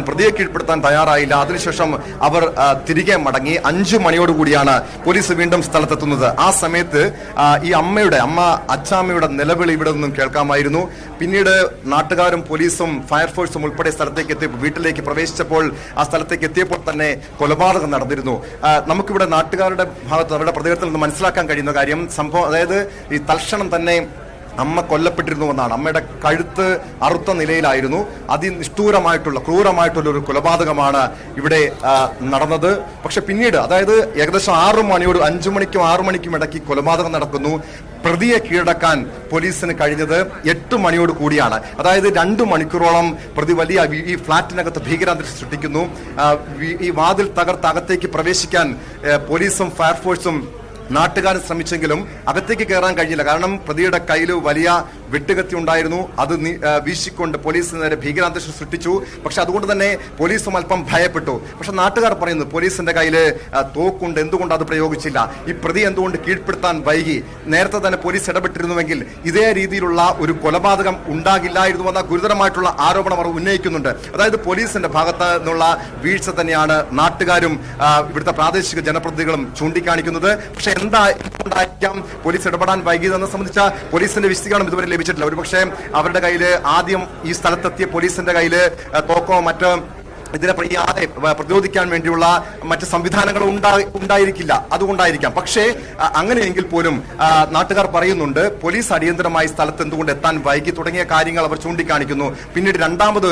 പ്രതിയെ കീഴ്പ്പെടുത്താൻ തയ്യാറായില്ല. അതിനുശേഷം അവർ തിരികെ മടങ്ങി. 5 മണിയോടുകൂടിയാണ് പോലീസ് വീണ്ടും സ്ഥലത്തെത്തുന്നത്. ആ സമയത്ത് ഈ അമ്മ അച്ചാമ്മയുടെ നിലവിളി ഇവിടെ നിന്നും കേൾക്കാമായിരുന്നു. പിന്നീട് നാട്ടുകാരും പോലീസും ഫയർഫോഴ്സും ഉൾപ്പെടെ സ്ഥലത്തേക്ക് എത്തി. വീട്ടിലേക്ക് പ്രവേശിച്ചപ്പോൾ ആ സ്ഥലത്തേക്ക് എത്തിയപ്പോൾ തന്നെ കൊലപാതകം നടന്നിരുന്നു. നമുക്കിവിടെ നാട്ടുകാരുടെ ഭാഗത്ത് അവരുടെ പ്രതികരണത്തിൽ നിന്ന് മനസ്സിലാക്കാൻ കഴിയുന്ന കാര്യം, സംഭവം അതായത് ഈ തൽക്ഷണം തന്നെ അമ്മ കൊല്ലപ്പെട്ടിരുന്നുവെന്നാണ്. അമ്മയുടെ കഴുത്ത് അറുത്ത നിലയിലായിരുന്നു. അതിനിഷ്ഠൂരമായിട്ടുള്ള ക്രൂരമായിട്ടുള്ള ഒരു കൊലപാതകമാണ് ഇവിടെ നടന്നത്. പക്ഷെ പിന്നീട്, അതായത് ഏകദേശം 5 മണിക്കും 6 മണിക്കും ഇടയ്ക്ക് കൊലപാതകം നടക്കുന്നു. പ്രതിയെ കീഴടക്കാൻ പോലീസിന് കഴിഞ്ഞത് 8 മണിയോട് കൂടിയാണ്. അതായത് 2 മണിക്കൂറോളം പ്രതി വലിയ ഈ ഫ്ളാറ്റിനകത്ത് ഭീകരാന്തരീക്ഷം സൃഷ്ടിക്കുന്നു. ഈ വാതിൽ തകർത്ത് അകത്തേക്ക് പ്രവേശിക്കാൻ പോലീസും ഫയർഫോഴ്സും നാട്ടുകാർ ശ്രമിച്ചെങ്കിലും അകത്തേക്ക് കയറാൻ കഴിഞ്ഞില്ല. കാരണം പ്രതിയുടെ കയ്യിൽ വലിയ വെട്ടുകത്തി ഉണ്ടായിരുന്നു. അത് വീശിക്കൊണ്ട് പോലീസിന് നേരെ ഭീകരാന്തരീക്ഷം സൃഷ്ടിച്ചു. പക്ഷെ അതുകൊണ്ട് തന്നെ പോലീസും അല്പം ഭയപ്പെട്ടു. പക്ഷെ നാട്ടുകാർ പറയുന്നു പോലീസിന്റെ കയ്യിൽ തോക്കുണ്ട്, എന്തുകൊണ്ട് അത് പ്രയോഗിച്ചില്ല, ഈ പ്രതി എന്തുകൊണ്ട് കീഴ്പ്പെടുത്താൻ വൈകി, നേരത്തെ തന്നെ പോലീസ് ഇടപെട്ടിരുന്നുവെങ്കിൽ ഇതേ രീതിയിലുള്ള ഒരു കൊലപാതകം ഉണ്ടാകില്ലായിരുന്നുവെന്ന ഗുരുതരമായിട്ടുള്ള ആരോപണം അവർ ഉന്നയിക്കുന്നുണ്ട്. അതായത് പോലീസിന്റെ ഭാഗത്ത് നിന്നുള്ള വീഴ്ച തന്നെയാണ് നാട്ടുകാരും ഇവിടുത്തെ പ്രാദേശിക ജനപ്രതിനിധികളും ചൂണ്ടിക്കാണിക്കുന്നത്. പക്ഷെ എന്തുകൊണ്ടായിരിക്കാം പോലീസ് ഇടപെടാൻ വൈകിയതെന്ന് സംബന്ധിച്ച പോലീസിന്റെ വിശദീകരണം ഇതുവരെ ലഭിച്ചിട്ടില്ല. ഒരുപക്ഷെ അവരുടെ കയ്യിൽ ആദ്യം ഈ സ്ഥലത്തെത്തിയ പോലീസിന്റെ കയ്യിൽ തോക്കോ മറ്റ് ഇതിനെ പ്രതിരോധിക്കാൻ വേണ്ടിയുള്ള മറ്റ് സംവിധാനങ്ങൾ ഉണ്ടായിരിക്കില്ല, അതുകൊണ്ടായിരിക്കാം. പക്ഷേ അങ്ങനെയെങ്കിൽ പോലും നാട്ടുകാർ പറയുന്നുണ്ട് പോലീസ് അടിയന്തരമായി സ്ഥലത്ത് എന്തുകൊണ്ട് എത്താൻ വൈകി തുടങ്ങിയ കാര്യങ്ങൾ അവർ ചൂണ്ടിക്കാണിക്കുന്നു. പിന്നീട് രണ്ടാമത്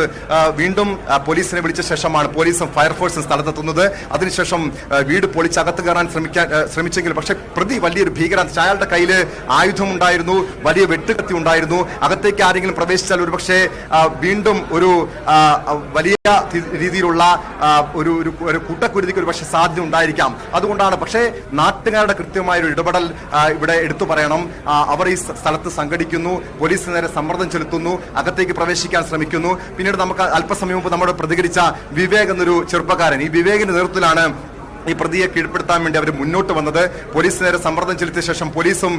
വീണ്ടും പോലീസിനെ വിളിച്ച ശേഷമാണ് പോലീസും ഫയർഫോഴ്സും സ്ഥലത്തെത്തുന്നത്. അതിനുശേഷം വീട് പൊളിച്ചകത്ത് കയറാൻ ശ്രമിച്ചെങ്കിലും പക്ഷെ പ്രതി വലിയൊരു ഭീകരാന്തരീക്ഷം, അയാളുടെ കയ്യിൽ ആയുധമുണ്ടായിരുന്നു, വലിയ വെട്ടുകത്തി ഉണ്ടായിരുന്നു. അകത്തേക്ക് ആരെങ്കിലും പ്രവേശിച്ചാൽ ഒരുപക്ഷെ വീണ്ടും ഒരു വലിയ രീതിയിലുള്ള ഒരു കൂട്ടക്കുരുതിക്ക് ഒരു പക്ഷേ സാധ്യത ഉണ്ടായിരിക്കാം. അതുകൊണ്ടാണ്. പക്ഷേ നാട്ടുകാരുടെ കൃത്യമായ ഒരു ഇടപെടൽ ഇവിടെ എടുത്തു പറയണം. അവർ ഈ സ്ഥലത്ത് സംഘടിക്കുന്നു, പോലീസിന് നേരെ സമ്മർദ്ദം ചെലുത്തുന്നു, അകത്തേക്ക് പ്രവേശിക്കാൻ ശ്രമിക്കുന്നു. പിന്നീട് നമുക്ക് അല്പസമയം മുമ്പ് നമ്മോട് പ്രതികരിച്ച വിവേക് എന്നൊരു ചെറുപ്പക്കാരൻ, ഈ വിവേകിന്റെ നേതൃത്വത്തിലാണ് ഈ പ്രതിയെ കീഴ്പ്പെടുത്താൻ വേണ്ടി അവർ മുന്നോട്ട് വന്നത്. പോലീസ് നേരെ സമ്മർദ്ദം ചെലുത്തിയ ശേഷം പോലീസും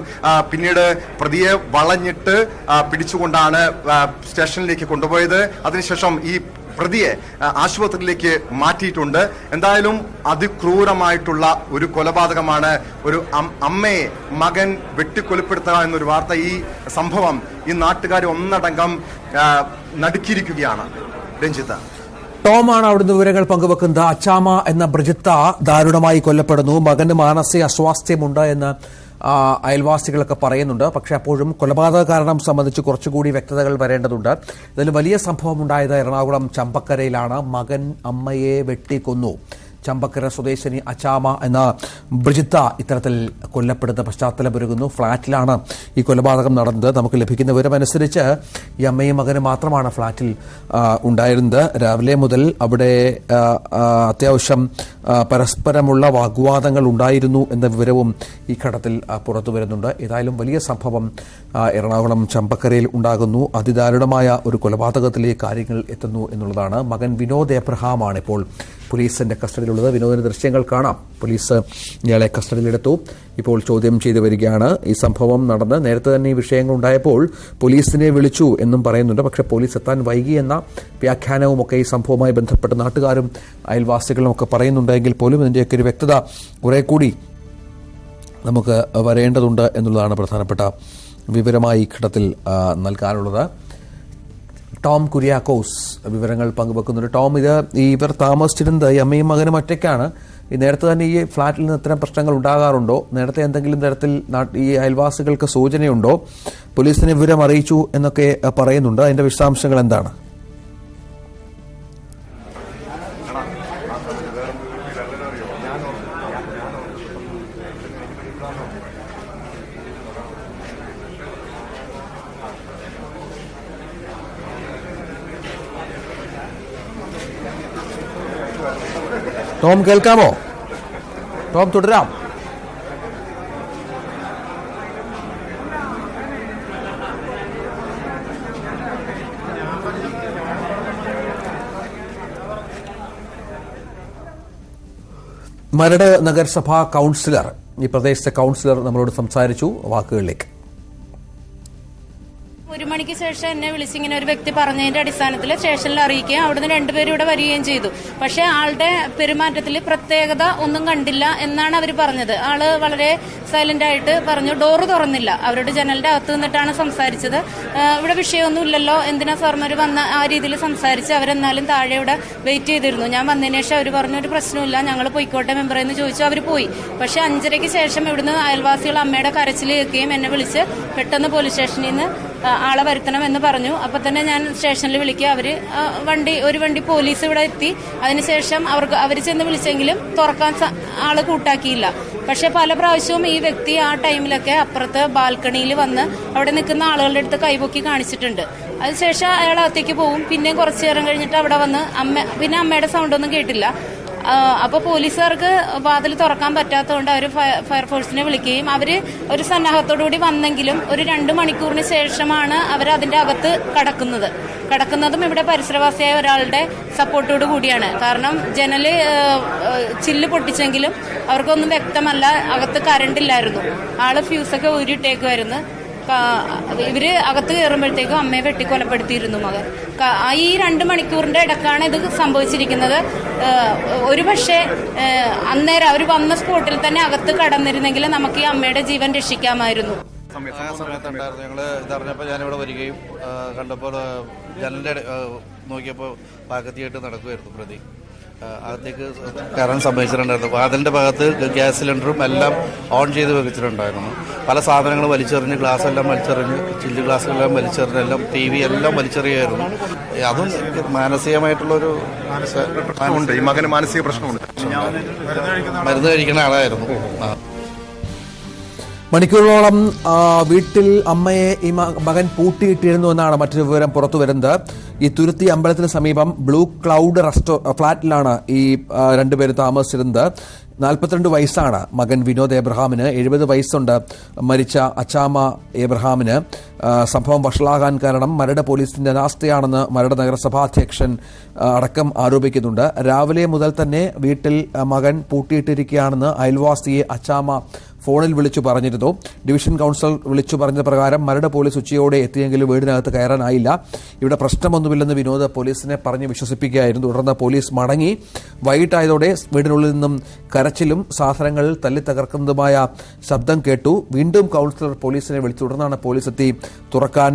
പിന്നീട് പ്രതിയെ വളഞ്ഞിട്ട് പിടിച്ചുകൊണ്ടാണ് സ്റ്റേഷനിലേക്ക് കൊണ്ടുപോയത്. അതിനുശേഷം ഈ പ്രതിയെ ആശുപത്രിയിലേക്ക് മാറ്റിയിട്ടുണ്ട്. എന്തായാലും അതിക്രൂരമായിട്ടുള്ള ഒരു കൊലപാതകമാണ്. ഒരു അമ്മയെ മകൻ വെട്ടിക്കൊലപ്പെടുത്തുക എന്നൊരു വാർത്ത, ഈ സംഭവം ഈ നാട്ടുകാരെ ഒന്നടങ്കം നടുക്കിയിരിക്കുകയാണ്. രഞ്ജിത്ത്, ടോമാണ് അവിടുന്ന് വിവരങ്ങൾ പങ്കുവെക്കുന്നത്. അച്ചാമ എന്ന ബ്രിജിത്ത ദാരുണമായി കൊല്ലപ്പെടുന്നു. മകന് മാനസിക അസ്വാസ്ഥ്യമുണ്ട് എന്ന് അയൽവാസികളൊക്കെ പറയുന്നുണ്ട്. പക്ഷേ അപ്പോഴും കൊലപാതക കാരണം സംബന്ധിച്ച് കുറച്ചുകൂടി വ്യക്തതകൾ വരേണ്ടതുണ്ട്. ഇതിൽ വലിയ സംഭവം ഉണ്ടായത് എറണാകുളം ചമ്പക്കരയിലാണ്. മകൻ അമ്മയെ വെട്ടിക്കൊന്നു. ചമ്പക്കര സ്വദേശിനി അച്ചാമ എന്ന ബ്രിജിത്ത ഇത്തരത്തിൽ കൊല്ലപ്പെടുന്ന പശ്ചാത്തലമൊരുങ്ങുന്നു. ഫ്ളാറ്റിലാണ് ഈ കൊലപാതകം നടന്നത്. നമുക്ക് ലഭിക്കുന്ന വിവരമനുസരിച്ച് ഈ അമ്മയും മകനും മാത്രമാണ് ഫ്ളാറ്റിൽ ഉണ്ടായിരുന്നത്. രാവിലെ മുതൽ അവിടെ അത്യാവശ്യം പരസ്പരമുള്ള വാഗ്വാദങ്ങൾ ഉണ്ടായിരുന്നു എന്ന വിവരവും ഈ ഘട്ടത്തിൽ പുറത്തു വരുന്നുണ്ട്. ഏതായാലും വലിയ സംഭവം എറണാകുളം ചമ്പക്കരയിൽ ഉണ്ടാകുന്നു. അതിദാരുണമായ ഒരു കൊലപാതകത്തിലേക്ക് കാര്യങ്ങൾ എത്തുന്നു എന്നുള്ളതാണ്. മകൻ വിനോദ് എബ്രഹാമാണ് ഇപ്പോൾ പോലീസിന്റെ കസ്റ്റഡിയിലുള്ളത്. വിനോദിന്റെ ദൃശ്യങ്ങൾ കാണാം. പോലീസ് ഇയാളെ കസ്റ്റഡിയിലെടുത്തു. ഇപ്പോൾ ചോദ്യം ചെയ്തു വരികയാണ്. ഈ സംഭവം നടന്ന് നേരത്തെ തന്നെ ഈ വിഷയങ്ങൾ ഉണ്ടായപ്പോൾ പോലീസിനെ വിളിച്ചു എന്നും പറയുന്നുണ്ട്. പക്ഷേ പോലീസ് എത്താൻ വൈകിയെന്ന വ്യാഖ്യാനവുമൊക്കെ ഈ സംഭവവുമായി ബന്ധപ്പെട്ട് നാട്ടുകാരും അയൽവാസികളും ഒക്കെ പറയുന്നുണ്ടെങ്കിൽ പോലും ഇതിൻ്റെയൊക്കെ ഒരു വ്യക്തത കുറെ കൂടി നമുക്ക് വരേണ്ടതുണ്ട് എന്നുള്ളതാണ് പ്രധാനപ്പെട്ട വിവരമായി ഈ ഘട്ടത്തിൽ നൽകാനുള്ളത്. ടോം കുര്യാക്കോസ് വിവരങ്ങൾ പങ്കുവെക്കുന്നുണ്ട്. ടോം, ഇവർ താമസിച്ചിരുന്നത് ഈ അമ്മയും മകനും ഒറ്റയ്ക്കാണ്. ഈ നേരത്തെ തന്നെ ഈ ഫ്ളാറ്റിൽ നിന്ന് ഇത്തരം പ്രശ്നങ്ങൾ ഉണ്ടാകാറുണ്ടോ? നേരത്തെ എന്തെങ്കിലും തരത്തിൽ ഈ അയൽവാസികൾക്ക് സൂചനയുണ്ടോ? പോലീസിനെ വിവരം അറിയിച്ചു എന്നൊക്കെ പറയുന്നുണ്ട്. അതിന്റെ വിശദാംശങ്ങൾ എന്താണ്? ടോം, കേൾക്കാമോ? ടോം, തുടരാം. മരട് നഗരസഭാ കൗൺസിലർ, ഈ പ്രദേശത്തെ കൗൺസിലർ നമ്മളോട് സംസാരിച്ചു. വാക്കുകളിലേക്ക്. 1 മണിക്ക് ശേഷം എന്നെ വിളിച്ചിങ്ങനെ ഒരു വ്യക്തി പറഞ്ഞതിന്റെ അടിസ്ഥാനത്തിൽ സ്റ്റേഷനിൽ അറിയിക്കുകയും അവിടുന്ന് രണ്ടുപേരും ഇവിടെ വരികയും ചെയ്തു. പക്ഷെ ആളുടെ പെരുമാറ്റത്തിൽ പ്രത്യേകത ഒന്നും കണ്ടില്ല എന്നാണ് അവർ പറഞ്ഞത്. ആള് വളരെ സൈലന്റ് ആയിട്ട് പറഞ്ഞു. ഡോറ് തുറന്നില്ല. അവരുടെ ജനലിന്റെ അകത്ത് നിന്നിട്ടാണ് സംസാരിച്ചത്. ഇവിടെ വിഷയമൊന്നും ഇല്ലല്ലോ, എന്തിനാ സാർമാർ വന്ന ആ രീതിയിൽ സംസാരിച്ച് അവരെന്നാലും താഴെ ഇവിടെ വെയിറ്റ് ചെയ്തിരുന്നു. ഞാൻ വന്നതിന് ശേഷം അവർ പറഞ്ഞു ഒരു പ്രശ്നമില്ല, ഞങ്ങൾ പോയിക്കോട്ടെ മെമ്പർ എന്ന് ചോദിച്ചു. അവർ പോയി. പക്ഷെ 5:30 ശേഷം ഇവിടുന്ന് അയൽവാസികൾ അമ്മയുടെ കരച്ചിൽ കേൾക്കുകയും എന്നെ വിളിച്ച് പെട്ടെന്ന് പോലീസ് സ്റ്റേഷനിൽ നിന്ന് ആളെ വരുത്തണം എന്ന് പറഞ്ഞു. അപ്പൊ തന്നെ ഞാൻ സ്റ്റേഷനിൽ വിളിക്കുക. ഒരു വണ്ടി പോലീസ് ഇവിടെ എത്തി. അതിനുശേഷം അവർ ചെന്ന് വിളിച്ചെങ്കിലും തുറക്കാൻ ആള് കൂട്ടാക്കിയില്ല. പക്ഷെ പല പ്രാവശ്യവും ഈ വ്യക്തി ആ ടൈമിലൊക്കെ അപ്പുറത്ത് ബാൽക്കണിയിൽ വന്ന് അവിടെ നിൽക്കുന്ന ആളുകളുടെ അടുത്ത് കൈപൊക്കി കാണിച്ചിട്ടുണ്ട്. അതിനുശേഷം അയാൾ അകത്തേക്ക് പോകും. പിന്നെയും കുറച്ചു നേരം കഴിഞ്ഞിട്ട് അവിടെ വന്ന് പിന്നെ അമ്മയുടെ സൗണ്ടൊന്നും കേട്ടില്ല. അപ്പോൾ പോലീസുകാർക്ക് വാതിൽ തുറക്കാൻ പറ്റാത്തതുകൊണ്ട് അവർ ഫയർഫോഴ്സിനെ വിളിക്കുകയും അവർ ഒരു സന്നാഹത്തോടുകൂടി വന്നെങ്കിലും ഒരു 2 മണിക്കൂറിന് ശേഷമാണ് അവർ അതിന്റെ അകത്ത് കടക്കുന്നതും ഇവിടെ പരിസരവാസിയായ ഒരാളുടെ സപ്പോർട്ടോട് കൂടിയാണ്. കാരണം ജനല് ചില്ല് പൊട്ടിച്ചെങ്കിലും അവർക്കൊന്നും വ്യക്തമല്ല. അകത്ത് കറണ്ടില്ലായിരുന്നു. ആള് ഫ്യൂസൊക്കെ ഊരിയിട്ടേക്കുമായിരുന്നു. ഇവര് അകത്ത് കയറുമ്പോഴത്തേക്കും അമ്മയെ വെട്ടിക്കൊലപ്പെടുത്തിയിരുന്നു മകൻ. ഈ 2 മണിക്കൂറിന്റെ ഇടക്കാണ് ഇത് സംഭവിച്ചിരിക്കുന്നത്. ഒരുപക്ഷെ അന്നേരം അവർ വന്ന സ്പോട്ടിൽ തന്നെ അകത്ത് കടന്നിരുന്നെങ്കിൽ നമുക്ക് ഈ അമ്മയുടെ ജീവൻ രക്ഷിക്കാമായിരുന്നു. സമയത്തുണ്ടായിരുന്നു. ഞങ്ങൾ ഇതറിഞ്ഞപ്പോൾ ഞാനിവിടെ വരികയും കണ്ടപ്പോൾ ജനലിന്റെ നോക്കിയപ്പോൾ പാകത്തിയായിട്ട് നടക്കുമായിരുന്നു പ്രതി. അകത്തേക്ക് കയറാൻ സമ്മതിച്ചിട്ടുണ്ടായിരുന്നു. വാതിലിന്റെ ഭാഗത്ത് ഗ്യാസ് സിലിണ്ടറും എല്ലാം ഓൺ ചെയ്ത് വെച്ചിട്ടുണ്ടായിരുന്നു. പല സാധനങ്ങൾ വലിച്ചെറിഞ്ഞ്, ഗ്ലാസ് എല്ലാം വലിച്ചെറിഞ്ഞ്, ചില്ല് ഗ്ലാസ്സെല്ലാം വലിച്ചെറിഞ്ഞ്, എല്ലാം TV എല്ലാം വലിച്ചെറിയായിരുന്നു. അതും മാനസികമായിട്ടുള്ളൊരു ഈ മകന് മാനസിക പ്രശ്നമുണ്ട്. മരുന്ന് കഴിക്കുന്ന ആളായിരുന്നു. മണിക്കൂറുകളോളം വീട്ടിൽ അമ്മയെ ഈ മകൻ പൂട്ടിയിട്ടിരുന്നു എന്നാണ് മറ്റൊരു വിവരം പുറത്തുവരുന്നത്. ഈ തുരുത്തി അമ്പലത്തിന് സമീപം ബ്ലൂ ക്ലൗഡ് ഫ്ളാറ്റിലാണ് ഈ രണ്ടുപേരും താമസിച്ചിരുന്നത്. 42 വയസ്സാണ് മകൻ വിനോദ് എബ്രഹാമിന്. 70 വയസ്സുണ്ട് മരിച്ച അച്ചാമ എബ്രഹാമിന്. സംഭവം വഷളാകാൻ കാരണം മരട് പോലീസിന്റെ അനാസ്ഥയാണെന്ന് മരട് നഗരസഭാ അധ്യക്ഷൻ അടക്കം ആരോപിക്കുന്നുണ്ട്. രാവിലെ മുതൽ തന്നെ വീട്ടിൽ മകൻ പൂട്ടിയിട്ടിരിക്കുകയാണെന്ന് അയൽവാസിയെ അച്ചാമ ഫോണിൽ വിളിച്ചു പറഞ്ഞിരുന്നു. ഡിവിഷൻ കൌൺസിലർ വിളിച്ചു പറഞ്ഞ പ്രകാരം മരട് പോലീസ് ഉച്ചയോടെ എത്തിയെങ്കിലും വീടിനകത്ത് കയറാനായില്ല. ഇവിടെ പ്രശ്നമൊന്നുമില്ലെന്ന് വിനോദ് പോലീസിനെ പറഞ്ഞ് വിശ്വസിപ്പിക്കുകയായിരുന്നു. തുടർന്ന് പോലീസ് മടങ്ങി. വൈകിട്ടായതോടെ വീടിനുള്ളിൽ നിന്നും കരച്ചിലും സാധനങ്ങൾ തല്ലി തകർക്കുന്നതുമായ ശബ്ദം കേട്ടു. വീണ്ടും കൌൺസിലർ പോലീസിനെ വിളിച്ചു. തുടർന്നാണ് പോലീസ് എത്തി തുറക്കാൻ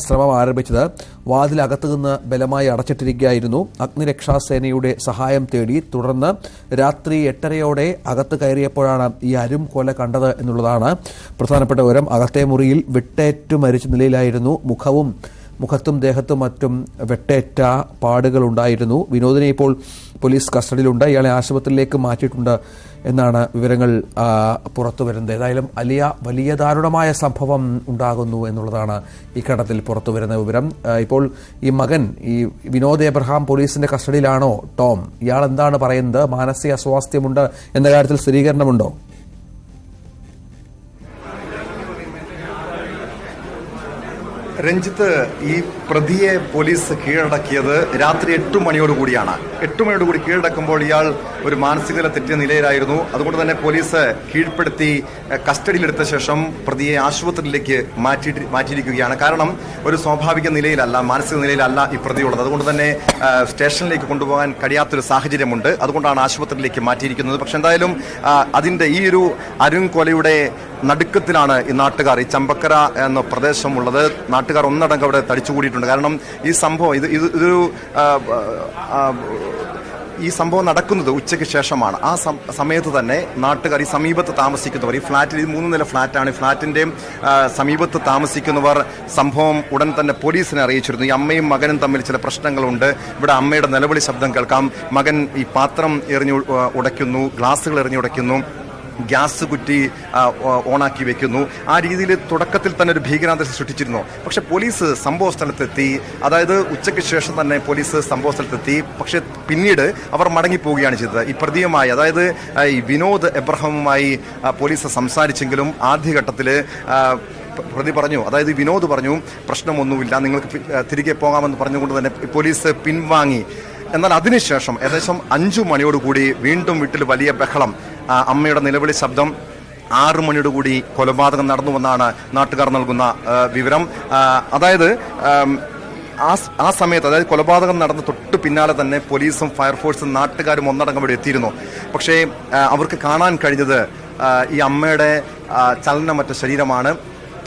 ശ്രമം ആരംഭിച്ചത്. വാതിൽ അകത്തു നിന്ന് ബലമായി അടച്ചിട്ടിരിക്കുകയായിരുന്നു. അഗ്നിരക്ഷാസേനയുടെ സഹായം തേടി. തുടർന്ന് രാത്രി 8:30 അകത്ത് കയറിയപ്പോഴാണ് ഈ അരും കൊല കണ്ടത്. കണ്ടത് എന്നുള്ളതാണ് പ്രധാനപ്പെട്ട വിവരം. അകത്തെ മുറിയിൽ വെട്ടേറ്റ് മരിച്ച നിലയിലായിരുന്നു. മുഖത്തും ദേഹത്തും മറ്റും വെട്ടേറ്റ പാടുകളുണ്ടായിരുന്നു. വിനോദിനെ ഇപ്പോൾ പോലീസ് കസ്റ്റഡിയിലുണ്ട്. ഇയാളെ ആശുപത്രിയിലേക്ക് മാറ്റിയിട്ടുണ്ട് എന്നാണ് വിവരങ്ങൾ പുറത്തു വരുന്നത്. ഏതായാലും വലിയ ദാരുണമായ സംഭവം ഉണ്ടാകുന്നു എന്നുള്ളതാണ് ഈ ഘട്ടത്തിൽ പുറത്തു വരുന്ന വിവരം. ഇപ്പോൾ ഈ മകൻ ഈ വിനോദ് എബ്രഹാം പോലീസിന്റെ കസ്റ്റഡിയിലാണോ ടോം? ഇയാൾ എന്താണ് പറയുന്നത്? മാനസിക അസ്വാസ്ഥ്യമുണ്ട് എന്ന കാര്യത്തിൽ സ്ഥിരീകരണമുണ്ടോ? രഞ്ജിത്ത്, ഈ പ്രതിയെ പോലീസ് കീഴടക്കിയത് രാത്രി 8 മണിയോടുകൂടിയാണ്. 8 മണിയോടുകൂടി കീഴടക്കുമ്പോൾ ഇയാൾ ഒരു മാനസികത തെറ്റിയ നിലയിലായിരുന്നു. അതുകൊണ്ട് തന്നെ പോലീസ് കീഴ്പ്പെടുത്തി കസ്റ്റഡിയിലെടുത്ത ശേഷം പ്രതിയെ ആശുപത്രിയിലേക്ക് മാറ്റിയിരിക്കുകയാണ്. കാരണം ഒരു സ്വാഭാവിക നിലയിലല്ല, മാനസിക നിലയിലല്ല ഈ പ്രതിയുള്ളത്. അതുകൊണ്ട് തന്നെ സ്റ്റേഷനിലേക്ക് കൊണ്ടുപോകാൻ കഴിയാത്തൊരു സാഹചര്യമുണ്ട്. അതുകൊണ്ടാണ് ആശുപത്രിയിലേക്ക് മാറ്റിയിരിക്കുന്നത്. പക്ഷെ എന്തായാലും അതിന്റെ ഈ ഒരു അരുംകൊലയുടെ നടുക്കത്തിലാണ് ഈ നാട്ടുകാർ, ഈ ചമ്പക്കര എന്ന പ്രദേശമുള്ളത്. നാട്ടുകാർ ഒന്നടങ്കം അവിടെ തടിച്ചുകൂടിയിട്ടുണ്ട്. കാരണം ഈ സംഭവം ഇതൊരു ഈ സംഭവം നടക്കുന്നത് ഉച്ചയ്ക്ക് ശേഷമാണ്. ആ സമയത്ത് തന്നെ നാട്ടുകാർ, ഈ സമീപത്ത് താമസിക്കുന്നവർ, ഈ ഫ്ളാറ്റിൽ, ഈ 3 നില ഫ്ളാറ്റാണ്, ഫ്ളാറ്റിന്റെ സമീപത്ത് താമസിക്കുന്നവർ സംഭവം ഉടൻ തന്നെ പോലീസിനെ അറിയിച്ചിരുന്നു. ഈ അമ്മയും മകനും തമ്മിൽ ചില പ്രശ്നങ്ങളുണ്ട്. ഇവിടെ അമ്മയുടെ നിലവിളി ശബ്ദം കേൾക്കാം. മകൻ ഈ പാത്രം എറിഞ്ഞു ഉടയ്ക്കുന്നു, ഗ്ലാസുകൾ എറിഞ്ഞുടയ്ക്കുന്നു, ഗ്യാസ് കുറ്റി ഓണാക്കി വെക്കുന്നു. ആ രീതിയിൽ തുടക്കത്തിൽ തന്നെ ഒരു ഭീകരാന്തരീക്ഷം സൃഷ്ടിച്ചിരുന്നു. പക്ഷെ പോലീസ് സംഭവ സ്ഥലത്തെത്തി. അതായത് ഉച്ചയ്ക്ക് ശേഷം തന്നെ പോലീസ് സംഭവ സ്ഥലത്തെത്തി. പക്ഷെ പിന്നീട് അവർ മടങ്ങിപ്പോവുകയാണ് ചെയ്തത്. ഈ പ്രതിയുമായി, അതായത് ഈ വിനോദ് എബ്രഹാമുമായി പോലീസ് സംസാരിച്ചെങ്കിലും ആദ്യഘട്ടത്തിൽ പ്രതി പറഞ്ഞു, അതായത് വിനോദ് പറഞ്ഞു പ്രശ്നമൊന്നുമില്ല, നിങ്ങൾക്ക് തിരികെ പോകാമെന്ന് പറഞ്ഞുകൊണ്ട് തന്നെ പോലീസ് പിൻവാങ്ങി. എന്നാൽ അതിനുശേഷം ഏകദേശം 5 മണിയോടുകൂടി വീണ്ടും വീട്ടിൽ വലിയ ബഹളം, അമ്മയുടെ നിലവിളി ശബ്ദം. 6 മണിയോടുകൂടി കൊലപാതകം നടന്നുവെന്നാണ് നാട്ടുകാർ നൽകുന്ന വിവരം. അതായത് ആ സമയത്ത്, അതായത് കൊലപാതകം നടന്ന തൊട്ട് പിന്നാലെ തന്നെ പോലീസും ഫയർഫോഴ്സും നാട്ടുകാരും ഒന്നടങ്കം ഇവിടെ എത്തിയിരുന്നു. പക്ഷേ അവർക്ക് കാണാൻ കഴിഞ്ഞത് ഈ അമ്മയുടെ ചലനമറ്റ ശരീരമാണ്.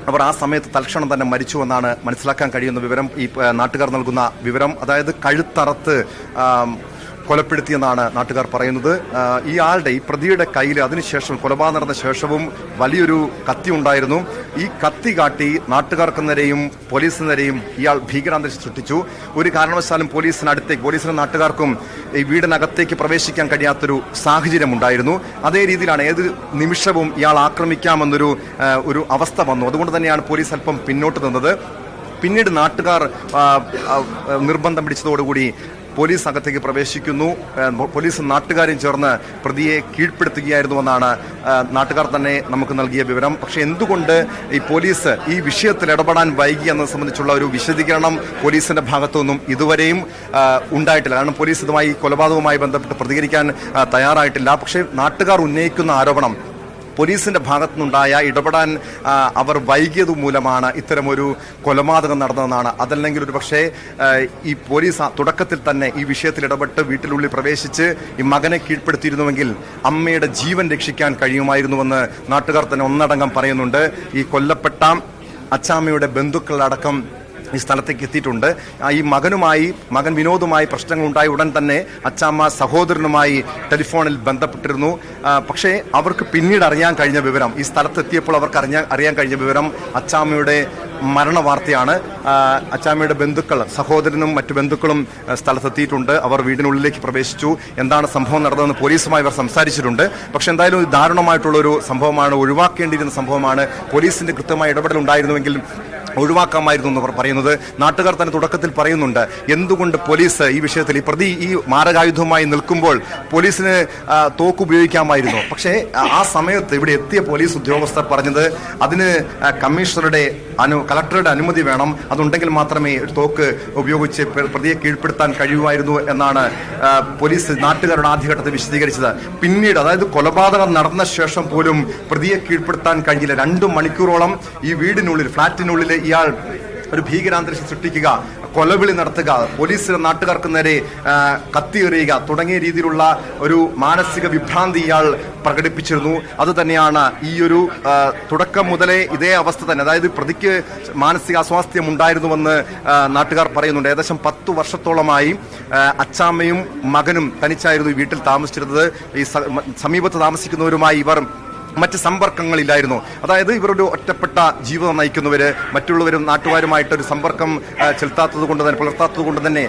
അവർ ആ സമയത്ത് തൽക്ഷണം തന്നെ മരിച്ചുവെന്നാണ് മനസ്സിലാക്കാൻ കഴിയുന്ന വിവരം, ഈ നാട്ടുകാർ നൽകുന്ന വിവരം. അതായത് കഴുത്തറത്ത് കൊലപ്പെടുത്തിയെന്നാണ് നാട്ടുകാർ പറയുന്നത്. ഈ പ്രതിയുടെ കയ്യിൽ അതിനുശേഷം കൊലപാതകം നടന്ന ശേഷവും വലിയൊരു കത്തി ഉണ്ടായിരുന്നു. ഈ കത്തി കാട്ടി നാട്ടുകാർക്ക് നേരെയും പോലീസിന് നേരെയും ഇയാൾ ഭീകരാന്തരീക്ഷം സൃഷ്ടിച്ചു. ഒരു കാരണവശാലും പോലീസിനും നാട്ടുകാർക്കും ഈ വീടിനകത്തേക്ക് പ്രവേശിക്കാൻ കഴിയാത്തൊരു സാഹചര്യം ഉണ്ടായിരുന്നു. അതേ രീതിയിലാണ് ഏത് നിമിഷവും ഇയാൾ ആക്രമിക്കാമെന്നൊരു അവസ്ഥ വന്നു. അതുകൊണ്ട് തന്നെയാണ് പോലീസ് അല്പം പിന്നോട്ട് നിന്നത്. പിന്നീട് നാട്ടുകാർ നിർബന്ധം പിടിച്ചതോടുകൂടി പോലീസ് അകത്തേക്ക് പ്രവേശിക്കുന്നു. പോലീസും നാട്ടുകാരും ചേർന്ന് പ്രതിയെ കീഴ്പ്പെടുത്തുകയായിരുന്നുവെന്നാണ് നാട്ടുകാർ തന്നെ നമുക്ക് നൽകിയ വിവരം. പക്ഷെ എന്തുകൊണ്ട് ഈ പോലീസ് ഈ വിഷയത്തിൽ ഇടപെടാൻ വൈകി എന്നത് സംബന്ധിച്ചുള്ള ഒരു വിശദീകരണം പോലീസിന്റെ ഭാഗത്തുനിന്നും ഇതുവരെയും ഉണ്ടായിട്ടില്ല. കാരണം പോലീസ് ഇതുമായി, കൊലപാതകവുമായി ബന്ധപ്പെട്ട് പ്രതികരിക്കാൻ തയ്യാറായിട്ടില്ല. പക്ഷേ നാട്ടുകാർ ഉന്നയിക്കുന്ന ആരോപണം പോലീസിന്റെ ഭാഗത്തുനിന്നുണ്ടായ ഇടപെടാൻ അവർ വൈകിയത് മൂലമാണ് ഇത്തരമൊരു കൊലപാതകം നടന്നതെന്നാണ്. അതല്ലെങ്കിൽ ഒരു പക്ഷേ ഈ പോലീസ് തുടക്കത്തിൽ തന്നെ ഈ വിഷയത്തിൽ ഇടപെട്ട് വീട്ടിനുള്ളിൽ പ്രവേശിച്ച് ഈ മകനെ കീഴ്പ്പെടുത്തിയിരുന്നുവെങ്കിൽ അമ്മയുടെ ജീവൻ രക്ഷിക്കാൻ കഴിയുമായിരുന്നുവെന്ന് നാട്ടുകാർ തന്നെ ഒന്നടങ്കം പറയുന്നുണ്ട്. ഈ കൊല്ലപ്പെട്ട അച്ചാമ്മയുടെ ബന്ധുക്കളടക്കം ഈ സ്ഥലത്തേക്ക് എത്തിയിട്ടുണ്ട്. ഈ മകൻ വിനോദുമായി പ്രശ്നങ്ങൾ ഉണ്ടായ ഉടൻ തന്നെ അച്ചാമ്മ സഹോദരനുമായി ടെലിഫോണിൽ ബന്ധപ്പെട്ടിരുന്നു. പക്ഷേ അവർക്ക് പിന്നീട് അറിയാൻ കഴിഞ്ഞ വിവരം, ഈ സ്ഥലത്തെത്തിയപ്പോൾ അവർക്ക് അറിയാൻ കഴിഞ്ഞ വിവരം അച്ചാമ്മയുടെ മരണ വാർത്തയാണ്. അച്ചാമ്മയുടെ ബന്ധുക്കൾ, സഹോദരനും മറ്റു ബന്ധുക്കളും സ്ഥലത്തെത്തിയിട്ടുണ്ട്. അവർ വീടിനുള്ളിലേക്ക് പ്രവേശിച്ചു. എന്താണ് സംഭവം നടന്നതെന്ന് പോലീസുമായി അവർ സംസാരിച്ചിട്ടുണ്ട്. പക്ഷെ എന്തായാലും ഇത് ദാരുണമായിട്ടുള്ളൊരു സംഭവമാണ്, ഒഴിവാക്കേണ്ടിയിരുന്ന സംഭവമാണ്. പോലീസിന്റെ കൃത്യമായ ഇടപെടൽ ഉണ്ടായിരുന്നുവെങ്കിൽ ഒഴിവാക്കാമായിരുന്നു എന്ന് പറയുന്നത്. നാട്ടുകാർ തന്നെ തുടക്കത്തിൽ പറയുന്നുണ്ട്, എന്തുകൊണ്ട് പോലീസ് ഈ വിഷയത്തിൽ, ഈ പ്രതി ഈ മാരകായുധവുമായി നിൽക്കുമ്പോൾ പോലീസിന് തോക്ക് ഉപയോഗിക്കാമായിരുന്നു. പക്ഷേ ആ സമയത്ത് ഇവിടെ എത്തിയ പോലീസ് ഉദ്യോഗസ്ഥർ പറഞ്ഞത് അതിന് കളക്ടറുടെ അനുമതി വേണം, അതുണ്ടെങ്കിൽ മാത്രമേ തോക്ക് ഉപയോഗിച്ച് പ്രതിയെ കീഴ്പ്പെടുത്താൻ കഴിയുമായിരുന്നു എന്നാണ് പോലീസ് നാട്ടുകാരുടെ ആദ്യഘട്ടത്തിൽ വിശദീകരിച്ചത്. പിന്നീട്, അതായത് കൊലപാതകം നടന്ന ശേഷം പോലും പ്രതിയെ കീഴ്പ്പെടുത്താൻ കഴിഞ്ഞില്ല. 2 മണിക്കൂറോളം ഈ വീടിനുള്ളിൽ, ഫ്ളാറ്റിനുള്ളിൽ ഇയാൾ ഒരു ഭീകരാന്തരീക്ഷം സൃഷ്ടിക്കുക, കൊലവിളി നടത്തുക, പോലീസിന് നാട്ടുകാർക്ക് നേരെ കത്തിയെറിയുക തുടങ്ങിയ രീതിയിലുള്ള ഒരു മാനസിക വിഭ്രാന്തി ഇയാൾ പ്രകടിപ്പിച്ചിരുന്നു. അത് തന്നെയാണ് ഈ ഒരു തുടക്കം മുതലേ ഇതേ അവസ്ഥ തന്നെ, അതായത് പ്രതിക്ക് മാനസിക അസ്വാസ്ഥ്യം ഉണ്ടായിരുന്നുവെന്ന് നാട്ടുകാർ പറയുന്നുണ്ട്. ഏകദേശം 10 വർഷത്തോളമായി അച്ചാമ്മയും മകനും തനിച്ചായിരുന്നു ഈ വീട്ടിൽ താമസിച്ചിരുന്നത്. ഈ സമീപത്ത് താമസിക്കുന്നവരുമായി ഇവർ മറ്റ് സമ്പർക്കങ്ങളില്ലായിരുന്നു. അതായത് ഇവരൊരു ഒറ്റപ്പെട്ട ജീവിതം നയിക്കുന്നവര്, മറ്റുള്ളവരും നാട്ടുകാരുമായിട്ടൊരു സമ്പർക്കം ചെലുത്താത്തത് കൊണ്ട് തന്നെ, പുലർത്താത്തത് കൊണ്ട് തന്നെ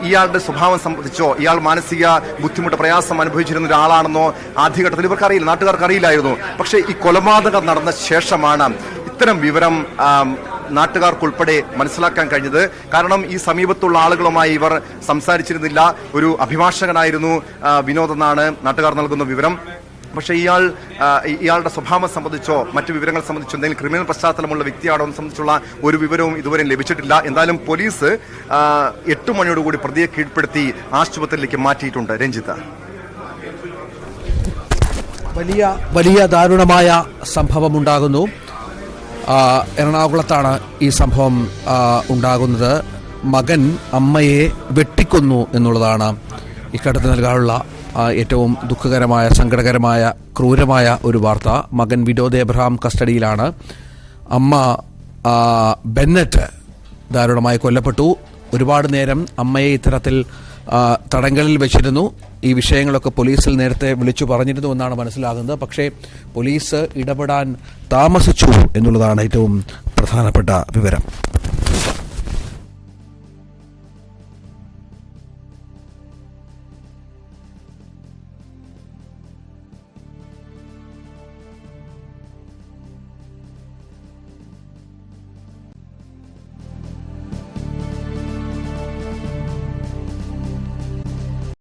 ഇയാളുടെ സ്വഭാവം സംബന്ധിച്ചോ, ഇയാൾ മാനസിക ബുദ്ധിമുട്ട് പ്രയാസം അനുഭവിച്ചിരുന്ന ഒരാളാണെന്നോ ആദ്യഘട്ടത്തിൽ ഇവർക്ക് അറിയില്ല, നാട്ടുകാർക്ക് അറിയില്ലായിരുന്നു. പക്ഷേ ഈ കൊലപാതകം നടന്ന ശേഷമാണ് ഇത്തരം വിവരം നാട്ടുകാർക്കുൾപ്പെടെ മനസ്സിലാക്കാൻ കഴിഞ്ഞത്. കാരണം ഈ സമീപത്തുള്ള ആളുകളുമായി ഇവർ സംസാരിച്ചിരുന്നില്ല. ഒരു അഭിഭാഷകനായിരുന്നു വിനോദ് എന്നാണ് നാട്ടുകാർ നൽകുന്ന വിവരം. പക്ഷേ ഇയാളുടെ സ്വഭാവം സംബന്ധിച്ചോ മറ്റു വിവരങ്ങൾ സംബന്ധിച്ചോ എന്തെങ്കിലും ക്രിമിനൽ പശ്ചാത്തലമുള്ള വ്യക്തിയാണോ എന്ന് സംബന്ധിച്ചുള്ള ഒരു വിവരവും ഇതുവരെ ലഭിച്ചിട്ടില്ല. എന്തായാലും പോലീസ് 8 മണിയോടുകൂടി പ്രതിയെ കീഴ്പ്പെടുത്തി ആശുപത്രിയിലേക്ക് മാറ്റിയിട്ടുണ്ട്. രഞ്ജിത്ത്, വലിയ ദാരുണമായ സംഭവമുണ്ടാകുന്നു. എറണാകുളത്താണ് ഈ സംഭവം ഉണ്ടാകുന്നത്. മകൻ അമ്മയെ വെട്ടിക്കൊന്നു എന്നുള്ളതാണ് ഇക്കടത്ത് നൽകാനുള്ള ഏറ്റവും ദുഃഖകരമായ, സങ്കടകരമായ, ക്രൂരമായ ഒരു വാർത്ത. മകൻ വിനോദ് എബ്രഹാം കസ്റ്റഡിയിലാണ്. അമ്മ ബെന്നറ്റ് ദാരുണമായി കൊല്ലപ്പെട്ടു. ഒരുപാട് നേരം അമ്മയെ ഇത്തരത്തിൽ തടങ്കലിൽ വെച്ചിരുന്നു. ഈ വിഷയങ്ങളൊക്കെ പോലീസിൽ നേരത്തെ വിളിച്ചു പറഞ്ഞിരുന്നു എന്നാണ് മനസ്സിലാകുന്നത്. പക്ഷേ പോലീസ് ഇടപെടാൻ താമസിച്ചു എന്നുള്ളതാണ് ഏറ്റവും പ്രധാനപ്പെട്ട വിവരം.